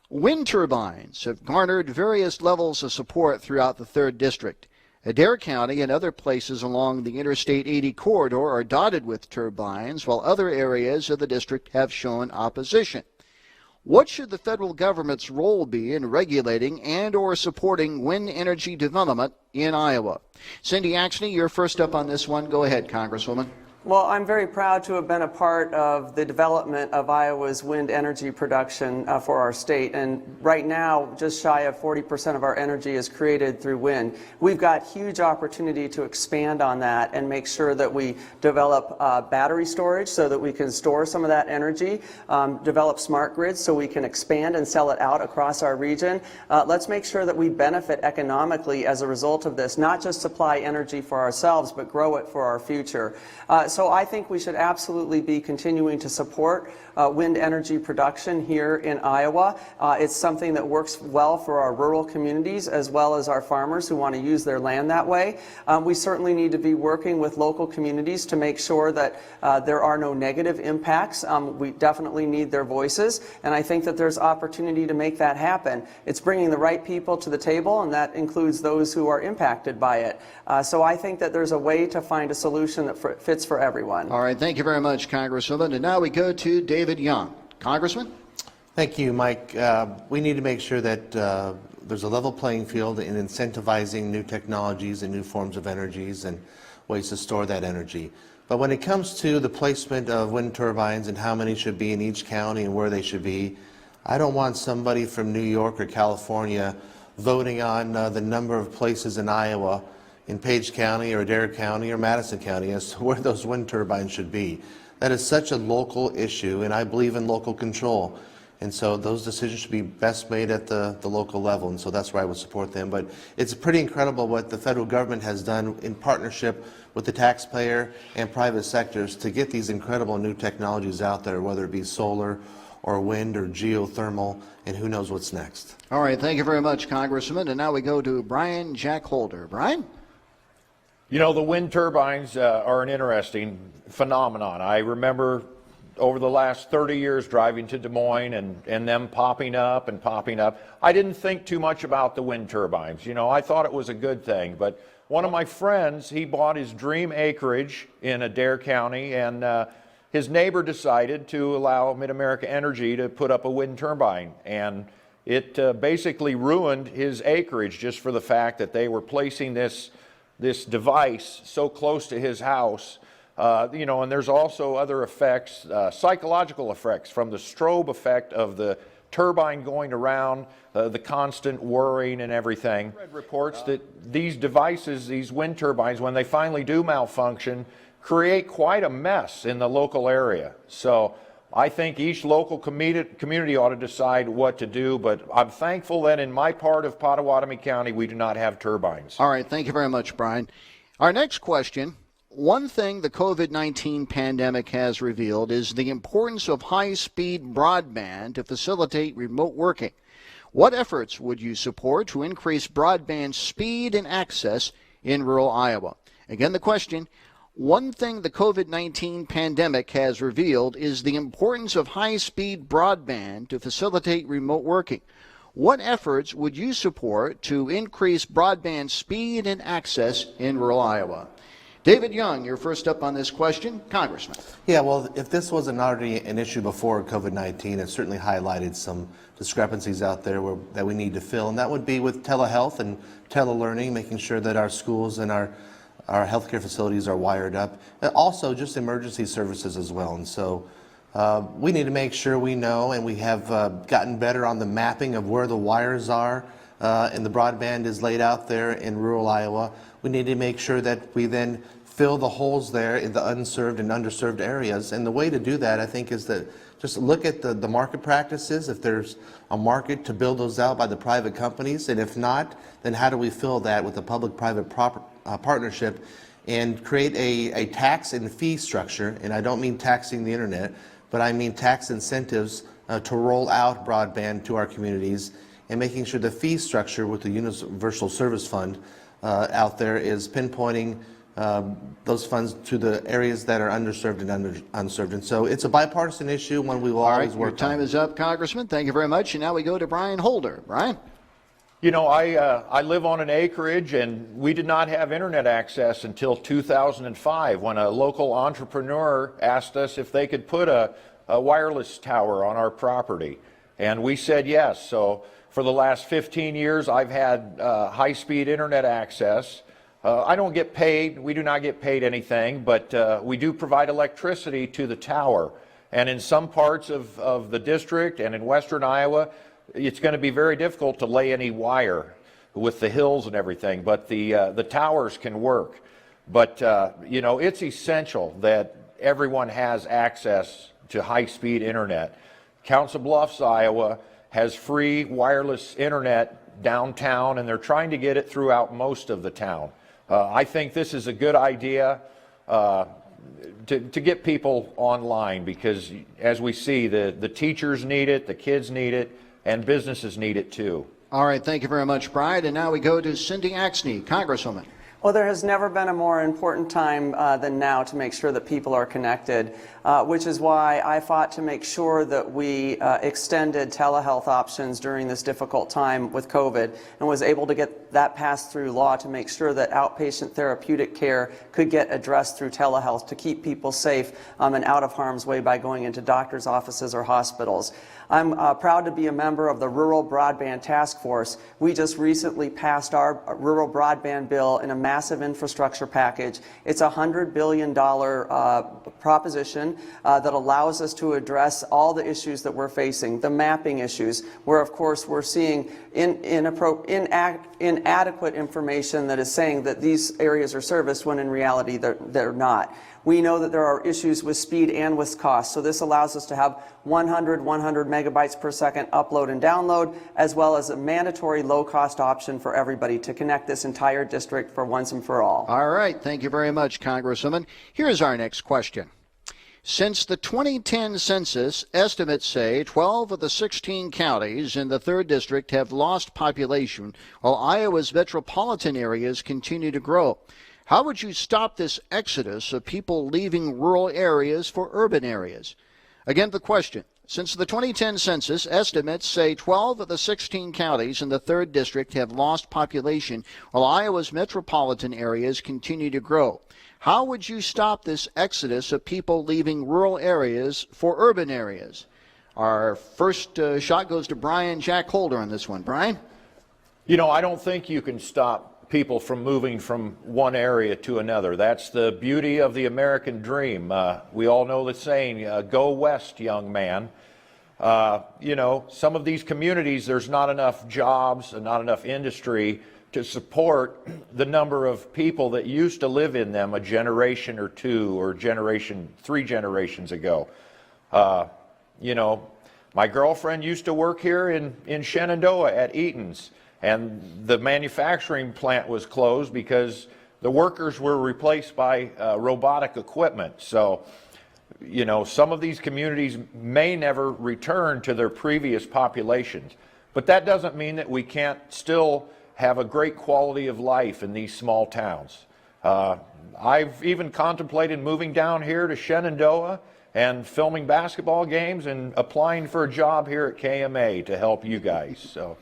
Wind turbines have garnered various levels of support throughout the 3rd District. Adair County and other places along the Interstate 80 corridor are dotted with turbines, while other areas of the district have shown opposition. What should the federal government's role be in regulating and or supporting wind energy development in Iowa? Cindy Axne, you're first up on this one. Go ahead, Congresswoman. Well, I'm very proud to have been a part of the development of Iowa's wind energy production for our state. And right now, just shy of 40% of our energy is created through wind. We've got huge opportunity to expand on that and make sure that we develop battery storage so that we can store some of that energy, develop smart grids so we can expand and sell it out across our region. Let's make sure that we benefit economically as a result of this, not just supply energy for ourselves, but grow it for our future. So I think we should absolutely be continuing to support wind energy production here in Iowa. It's something that works well for our rural communities as well as our farmers who want to use their land that way. We certainly need to be working with local communities to make sure that there are no negative impacts. We definitely need their voices, and I think that there's opportunity to make that happen. It's bringing the right people to the table, and that includes those who are impacted by it. So I think that there's a way to find a solution that fits for everyone. All right, thank you very much, Congresswoman. And now we go to David Young. Congressman? Thank you, Mike. We need to make sure that there's a level playing field in incentivizing new technologies and new forms of energies and ways to store that energy. But when it comes to the placement of wind turbines and how many should be in each county and where they should be, I don't want somebody from New York or California voting on the number of places in Iowa, in Page County or Adair County or Madison County, as to where those wind turbines should be. That is such a local issue, and I believe in local control. And so those decisions should be best made at the local level, and so that's why I would support them. But it's pretty incredible what the federal government has done in partnership with the taxpayer and private sectors to get these incredible new technologies out there, whether it be solar or wind or geothermal, and who knows what's next. All right, thank you very much, Congressman. And now we go to Brian Jack Holder. Brian? You know, the wind turbines are an interesting phenomenon. I remember over the last 30 years driving to Des Moines and them popping up and popping up. I didn't think too much about the wind turbines. You know, I thought it was a good thing. But one of my friends, he bought his dream acreage in Adair County, and his neighbor decided to allow Mid-America Energy to put up a wind turbine. And it basically ruined his acreage just for the fact that they were placing this device so close to his house. You know, and there's also other effects, psychological effects from the strobe effect of the turbine going around, the constant whirring and everything. I read reports that these devices, these wind turbines, when they finally do malfunction, create quite a mess in the local area. So I think each local community ought to decide what to do, but I'm thankful that in my part of Pottawatomie County, we do not have turbines. All right, thank you very much, Brian. Our next question. One thing the COVID-19 pandemic has revealed is the importance of high-speed broadband to facilitate remote working. What efforts would you support to increase broadband speed and access in rural Iowa? Again, the question, one thing the COVID-19 pandemic has revealed is the importance of high-speed broadband to facilitate remote working. What efforts would you support to increase broadband speed and access in rural Iowa? David Young, you're first up on this question. Congressman. Yeah, well, if this wasn't already an issue before COVID-19, it certainly highlighted some discrepancies out there that we need to fill, and that would be with telehealth and telelearning, making sure that our schools and our healthcare facilities are wired up, and also just emergency services as well. And so we need to make sure we know, and we have gotten better on the mapping of where the wires are, and the broadband is laid out there in rural Iowa. We need to make sure that we then fill the holes there in the unserved and underserved areas. And the way to do that, I think, is that just look at the market practices, if there's a market to build those out by the private companies, and if not, then how do we fill that with a public-private partnership and create a tax and fee structure. And I don't mean taxing the internet, but I mean tax incentives to roll out broadband to our communities, and making sure the fee structure with the Universal Service Fund out there is pinpointing those funds to the areas that are underserved and unserved. And so it's a bipartisan issue, one we will always work on. Your time is up, Congressman. Thank you very much. And now we go to Brian Holder. Brian? You know, I live on an acreage, and we did not have internet access until 2005 when a local entrepreneur asked us if they could put a wireless tower on our property. And we said yes. So for the last 15 years, I've had high-speed internet access. I don't get paid. We do not get paid anything, but we do provide electricity to the tower. And in some parts of the district and in western Iowa, it's going to be very difficult to lay any wire with the hills and everything, but the towers can work. But, you know, it's essential that everyone has access to high-speed internet. Council Bluffs, Iowa, has free wireless internet downtown, and they're trying to get it throughout most of the town. I think this is a good idea to get people online, because as we see, the teachers need it, the kids need it, and businesses need it too. All right, thank you very much, Brian. And now we go to Cindy Axne, Congresswoman. Well, there has never been a more important time than now to make sure that people are connected, which is why I fought to make sure that we extended telehealth options during this difficult time with COVID, and was able to get that passed through law to make sure that outpatient therapeutic care could get addressed through telehealth to keep people safe and out of harm's way by going into doctors' offices or hospitals. I'm proud to be a member of the Rural Broadband Task Force. We just recently passed our rural broadband bill in a massive infrastructure package. It's a $100 billion proposition that allows us to address all the issues that we're facing, the mapping issues, where of course we're seeing inadequate information that is saying that these areas are serviced when in reality they're not. We know that there are issues with speed and with cost, so this allows us to have 100 megabytes per second upload and download, as well as a mandatory low-cost option for everybody to connect this entire district for once and for all. All right, thank you very much, Congresswoman. Here's our next question. Since the 2010 census, estimates say 12 of the 16 counties in the 3rd District have lost population, while Iowa's metropolitan areas continue to grow. How would you stop this exodus of people leaving rural areas for urban areas? Again, the question. Since the 2010 census, estimates say 12 of the 16 counties in the 3rd District have lost population, while Iowa's metropolitan areas continue to grow. How would you stop this exodus of people leaving rural areas for urban areas? Our first shot goes to Brian Jack Holder on this one. Brian? You know, I don't think you can stop people from moving from one area to another. That's the beauty of the American dream. We all know the saying, go west, young man. You know, some of these communities, there's not enough jobs and not enough industry to support the number of people that used to live in them a generation or two or 3 generations ago. You know, my girlfriend used to work here in Shenandoah at Eaton's, and the manufacturing plant was closed because the workers were replaced by robotic equipment. So, you know, some of these communities may never return to their previous populations, but that doesn't mean that we can't still have a great quality of life in these small towns. I've even contemplated moving down here to Shenandoah and filming basketball games and applying for a job here at KMA to help you guys. So,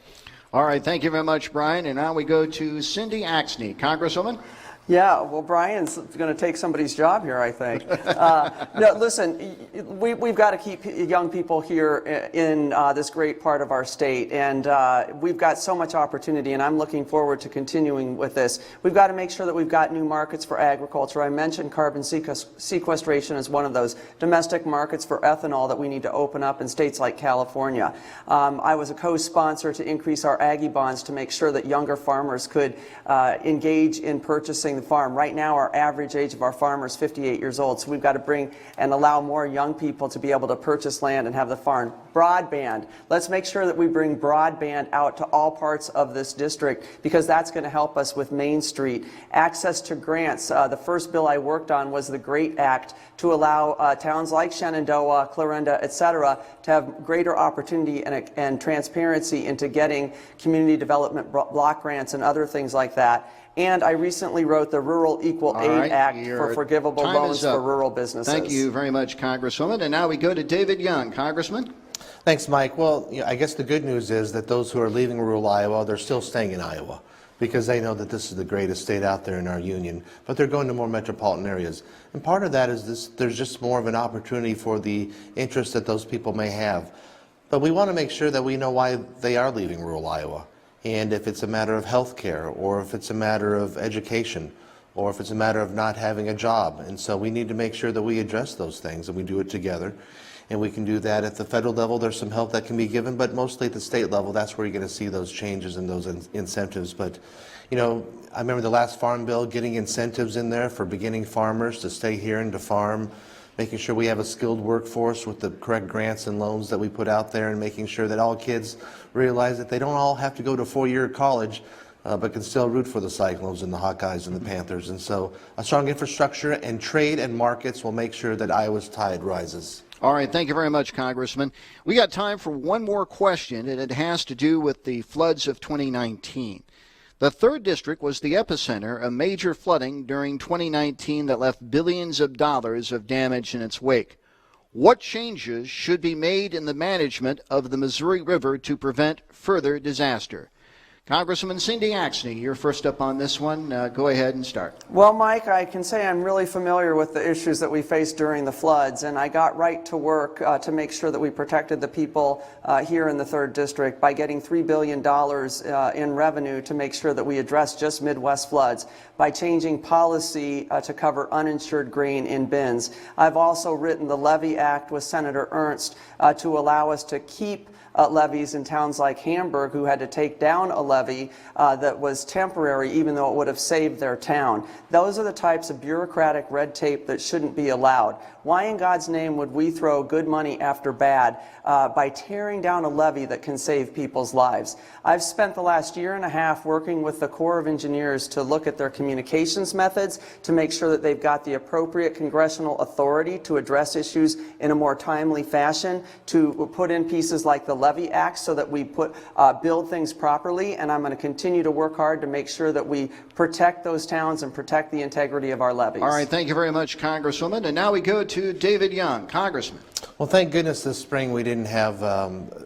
all right, thank you very much, Brian. And now we go to Cindy Axne. Congresswoman? Yeah, well, Brian's going to take somebody's job here, I think. No, listen, we've got to keep young people here in this great part of our state, and we've got so much opportunity, and I'm looking forward to continuing with this. We've got to make sure that we've got new markets for agriculture. I mentioned carbon sequestration as one of those domestic markets for ethanol that we need to open up in states like California. I was a co-sponsor to increase our Aggie bonds to make sure that younger farmers could engage in purchasing the farm. Right now, our average age of our farmers is 58 years old, so we've got to bring and allow more young people to be able to purchase land and have the farm. Broadband. Let's make sure that we bring broadband out to all parts of this district, because that's going to help us with Main Street. Access to grants. The first bill I worked on was the GREAT Act to allow towns like Shenandoah, Clarinda, etc., to have greater opportunity and transparency into getting community development block grants and other things like that. And I recently wrote the Rural Equal Aid Act for forgivable loans for rural businesses. Thank you very much, Congresswoman. And now we go to David Young. Congressman? Thanks, Mike. Well, I guess the good news is that those who are leaving rural Iowa, they're still staying in Iowa because they know that this is the greatest state out there in our union, but they're going to more metropolitan areas. And part of that is there's just more of an opportunity for the interest that those people may have. But we want to make sure that we know why they are leaving rural Iowa. And if it's a matter of health care, or if it's a matter of education, or if it's a matter of not having a job. And so we need to make sure that we address those things and we do it together. And we can do that at the federal level. There's some help that can be given, but mostly at the state level, that's where you're going to see those changes and those incentives. But, you know, I remember the last farm bill getting incentives in there for beginning farmers to stay here and to farm, making sure we have a skilled workforce with the correct grants and loans that we put out there, and making sure that all kids realize that they don't all have to go to 4-year college, but can still root for the Cyclones and the Hawkeyes and the Panthers. And so a strong infrastructure and trade and markets will make sure that Iowa's tide rises. All right, thank you very much, Congressman. We got time for one more question, and it has to do with the floods of 2019. The 3rd District was the epicenter of major flooding during 2019 that left billions of dollars of damage in its wake. What changes should be made in the management of the Missouri River to prevent further disaster? Congresswoman Cindy Axne, you're first up on this one. Go ahead and start. Well, Mike, I can say I'm really familiar with the issues that we faced during the floods, and I got right to work to make sure that we protected the people here in the 3rd District by getting $3 billion in revenue to make sure that we address just Midwest floods, by changing policy to cover uninsured grain in bins. I've also written the Levy Act with Senator Ernst to allow us to keep levies in towns like Hamburg, who had to take down a levy that was temporary, even though it would have saved their town. Those are the types of bureaucratic red tape that shouldn't be allowed. Why in God's name would we throw good money after bad by tearing down a levee that can save people's lives? I've spent the last year and a half working with the Corps of Engineers to look at their communications methods to make sure that they've got the appropriate congressional authority to address issues in a more timely fashion, to put in pieces like the Levy Act so that we build things properly. And I'm going to continue to work hard to make sure that we protect those towns and protect the integrity of our levees. All right, thank you very much, Congresswoman. And now we go to David Young. Congressman. Well, thank goodness this spring we didn't have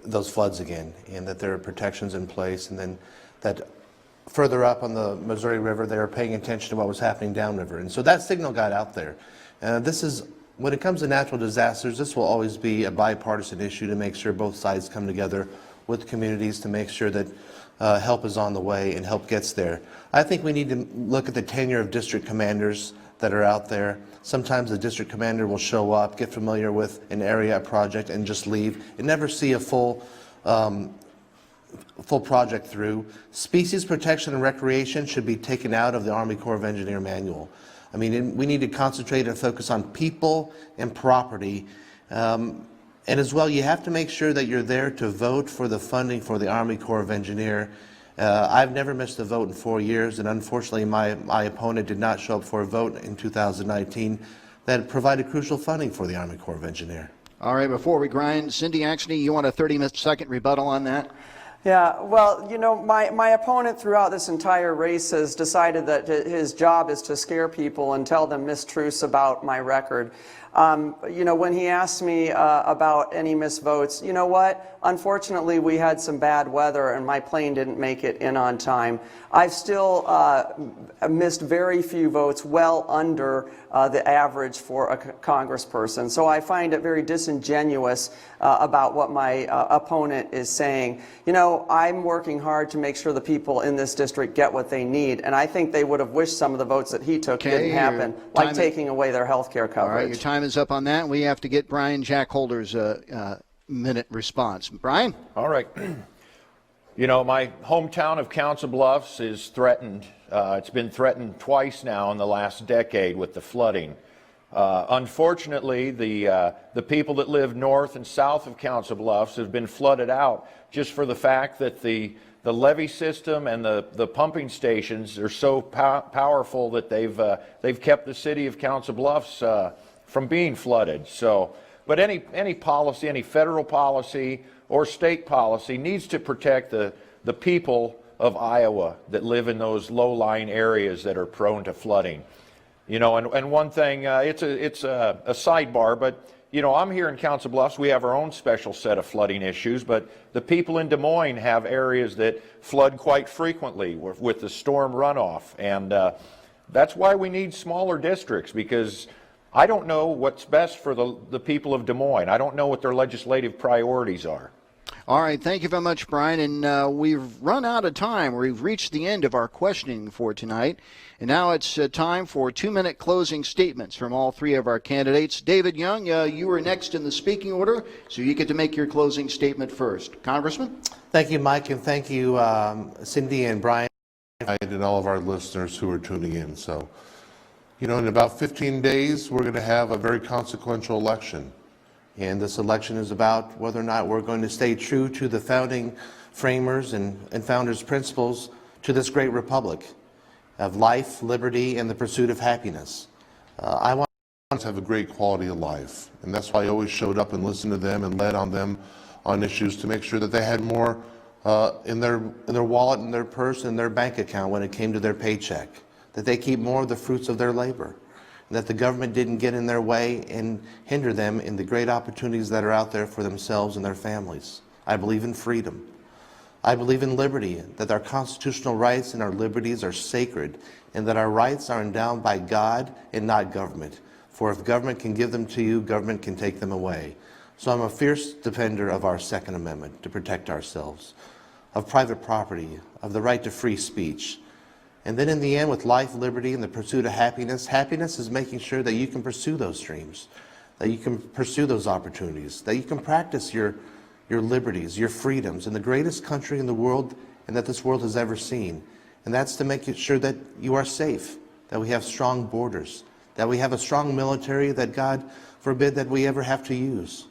those floods again, and that there are protections in place, and then that further up on the Missouri River they were paying attention to what was happening downriver. And so that signal got out there. This is, when it comes to natural disasters, this will always be a bipartisan issue to make sure both sides come together with communities to make sure that help is on the way and help gets there. I think we need to look at the tenure of district commanders that are out there. Sometimes the district commander will show up, get familiar with an area, a project, and just leave and never see a full project through. Species protection and recreation should be taken out of the Army Corps of Engineer manual. I mean, we need to concentrate and focus on people and property. And as well, you have to make sure that you're there to vote for the funding for the Army Corps of Engineer. I've never missed a vote in 4 years, and unfortunately my opponent did not show up for a vote in 2019 that provided crucial funding for the Army Corps of Engineer. All right, before we grind, Cindy Axney, you want a 30-second rebuttal on that? Yeah, well, you know, my opponent throughout this entire race has decided that his job is to scare people and tell them mistruths about my record. You know, when he asked me about any missed votes, you know what? Unfortunately, we had some bad weather and my plane didn't make it in on time. I've still missed very few votes, well under the average for a congressperson. So I find it very disingenuous about what my opponent is saying. You know, I'm working hard to make sure the people in this district get what they need, and I think they would have wished some of the votes that he took didn't happen, like taking away their health care coverage. All right, your time is up on that. We have to get Brian Jack Holder's minute response. Brian? All right. You know, my hometown of Council Bluffs is threatened. It's been threatened twice now in the last decade with the flooding. Unfortunately, the people that live north and south of Council Bluffs have been flooded out just for the fact that the levee system and the pumping stations are so powerful that they've kept the city of Council Bluffs from being flooded. So, but any policy, any federal policy or state policy needs to protect the people of Iowa that live in those low-lying areas that are prone to flooding. You know, and one thing, it's a sidebar, but you know, I'm here in Council Bluffs. We have our own special set of flooding issues, but the people in Des Moines have areas that flood quite frequently with the storm runoff, and that's why we need smaller districts, because I don't know what's best for the people of Des Moines. I don't know what their legislative priorities are. All right, thank you very much, Brian. And we've run out of time. We've reached the end of our questioning for tonight. And now it's time for 2-minute closing statements from all three of our candidates. David Young, you were next in the speaking order, so you get to make your closing statement first. Congressman? Thank you, Mike, and thank you, Cindy and Brian, and all of our listeners who are tuning in. So, you know, in about 15 days, we're going to have a very consequential election. And this election is about whether or not we're going to stay true to the founding framers and founders' principles to this great republic of life, liberty, and the pursuit of happiness. I want to have a great quality of life, and that's why I always showed up and listened to them and led on them on issues to make sure that they had more in their wallet, in their purse, in their bank account when it came to their paycheck, that they keep more of the fruits of their labor, that the government didn't get in their way and hinder them in the great opportunities that are out there for themselves and their families. I believe in freedom. I believe in liberty, that our constitutional rights and our liberties are sacred, and that our rights are endowed by God and not government. For if government can give them to you, government can take them away. So I'm a fierce defender of our Second Amendment to protect ourselves, of private property, of the right to free speech. And then in the end, with life, liberty, and the pursuit of happiness, happiness is making sure that you can pursue those dreams, that you can pursue those opportunities, that you can practice your liberties, your freedoms in the greatest country in the world and that this world has ever seen. And that's to make sure that you are safe, that we have strong borders, that we have a strong military that God forbid that we ever have to use.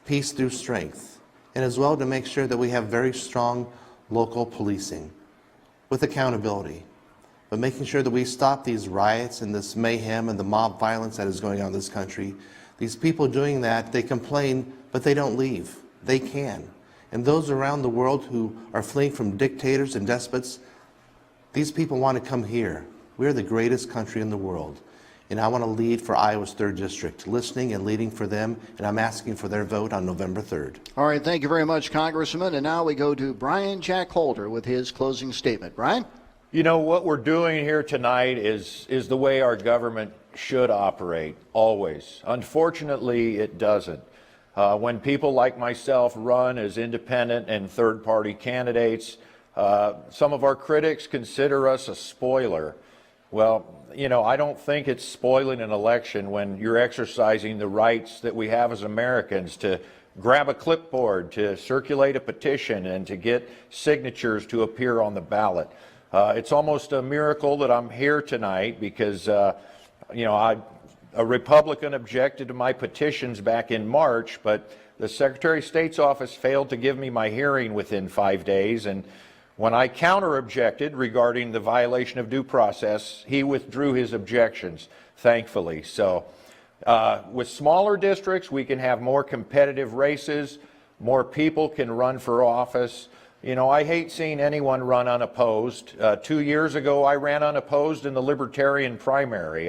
Peace through strength. And as well to make sure that we have very strong local policing with accountability, but making sure that we stop these riots and this mayhem and the mob violence that is going on in this country. These people doing that, they complain, but they don't leave. They can. And those around the world who are fleeing from dictators and despots, these people want to come here. We're the greatest country in the world. And I want to lead for Iowa's 3rd District, listening and leading for them, and I'm asking for their vote on November 3rd. All right, thank you very much, Congressman. And now we go to Brian Jack Holder with his closing statement. Brian? You know, what we're doing here tonight is the way our government should operate, always. Unfortunately, it doesn't. When people like myself run as independent and third-party candidates, some of our critics consider us a spoiler. Well, you know, I don't think it's spoiling an election when you're exercising the rights that we have as Americans to grab a clipboard, to circulate a petition, and to get signatures to appear on the ballot. It's almost a miracle that I'm here tonight because, you know, a Republican objected to my petitions back in March, but the Secretary of State's office failed to give me my hearing within 5 days, and when I counter-objected regarding the violation of due process, he withdrew his objections, thankfully. So with smaller districts, we can have more competitive races, more people can run for office. You know, I hate seeing anyone run unopposed. 2 years ago, I ran unopposed in the Libertarian primary.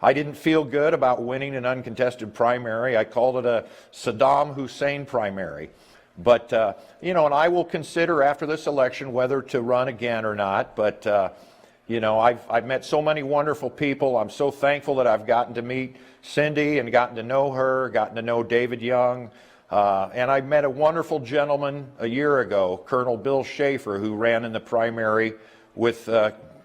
I didn't feel good about winning an uncontested primary. I called it a Saddam Hussein primary. But, you know, and I will consider after this election whether to run again or not. But, you know, I've met so many wonderful people. I'm so thankful that I've gotten to meet Cindy and gotten to know her, gotten to know David Young. And I met a wonderful gentleman a year ago, Colonel Bill Schaefer, who ran in the primary with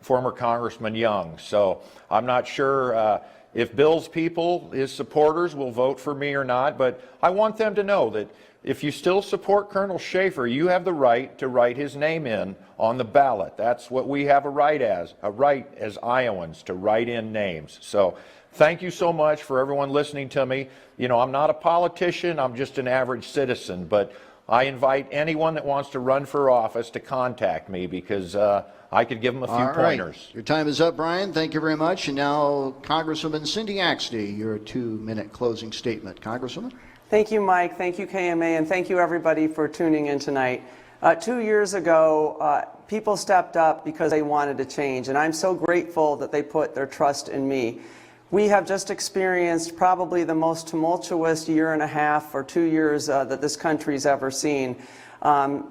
former Congressman Young. So I'm not sure if Bill's people, his supporters, will vote for me or not, but I want them to know that if you still support Colonel Schaefer, you have the right to write his name in on the ballot. That's what we have a right as Iowans, to write in names. So thank you so much for everyone listening to me. You know, I'm not a politician, I'm just an average citizen, but I invite anyone that wants to run for office to contact me because I could give them a few pointers. Your time is up, Brian. Thank you very much. And now, Congresswoman Cindy Axtee, your 2-minute closing statement. Congresswoman? Thank you, Mike. Thank you, KMA, and thank you, everybody, for tuning in tonight. 2 years ago, people stepped up because they wanted to change, and I'm so grateful that they put their trust in me. We have just experienced probably the most tumultuous year and a half or 2 years that this country's ever seen.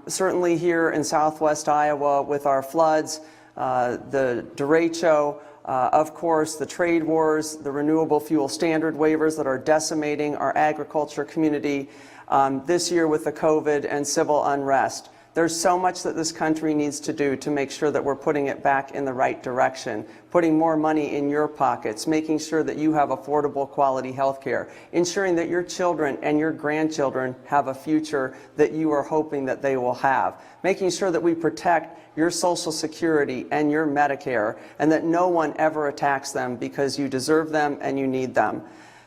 Certainly here in southwest Iowa with our floods, the derecho, of course, the trade wars, the renewable fuel standard waivers that are decimating our agriculture community, this year with the COVID and civil unrest. There's so much that this country needs to do to make sure that we're putting it back in the right direction, putting more money in your pockets, making sure that you have affordable quality health care, ensuring that your children and your grandchildren have a future that you are hoping that they will have, making sure that we protect your Social Security and your Medicare, and that no one ever attacks them because you deserve them and you need them.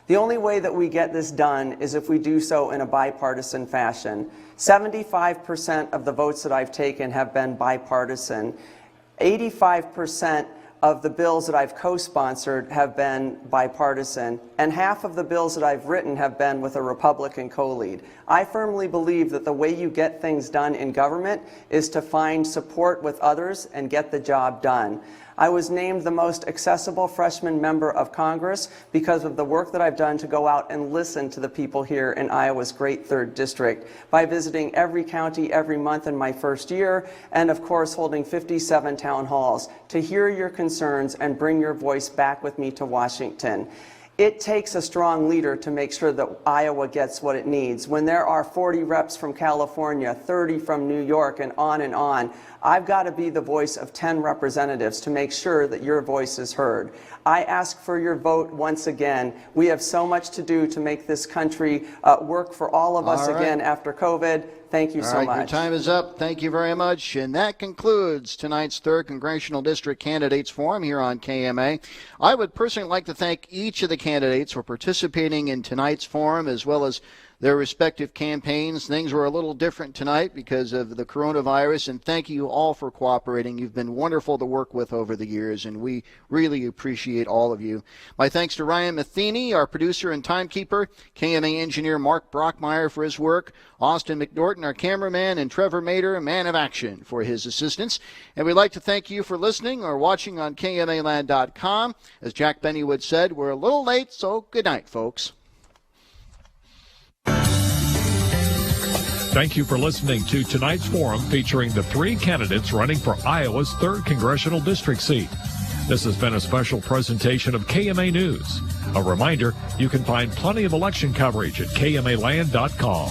The only way that we get this done is if we do so in a bipartisan fashion. 75% of the votes that I've taken have been bipartisan. 85% of the bills that I've co-sponsored have been bipartisan, and half of the bills that I've written have been with a Republican co-lead. I firmly believe that the way you get things done in government is to find support with others and get the job done. I was named the most accessible freshman member of Congress because of the work that I've done to go out and listen to the people here in Iowa's great 3rd District by visiting every county every month in my first year, and of course holding 57 town halls to hear your concerns and bring your voice back with me to Washington. It takes a strong leader to make sure that Iowa gets what it needs. When there are 40 reps from California, 30 from New York, and on, I've got to be the voice of 10 representatives to make sure that your voice is heard. I ask for your vote once again. We have so much to do to make this country work for all of us again after COVID. Thank you so much. Your time is up. Thank you very much. And that concludes tonight's 3rd Congressional District Candidates Forum here on KMA. I would personally like to thank each of the candidates for participating in tonight's forum, as well as their respective campaigns. Things were a little different tonight because of the coronavirus, and thank you all for cooperating. You've been wonderful to work with over the years, and we really appreciate all of you. My thanks to Ryan Matheny, our producer and timekeeper, KMA engineer Mark Brockmeyer for his work, Austin McNorton, our cameraman, and Trevor Mader, a man of action, for his assistance. And we'd like to thank you for listening or watching on KMAland.com. As Jack Bennywood said, we're a little late, so good night, folks. Thank you for listening to tonight's forum featuring the 3 candidates running for Iowa's 3rd Congressional District seat. This has been a special presentation of KMA News. A reminder, you can find plenty of election coverage at KMAland.com.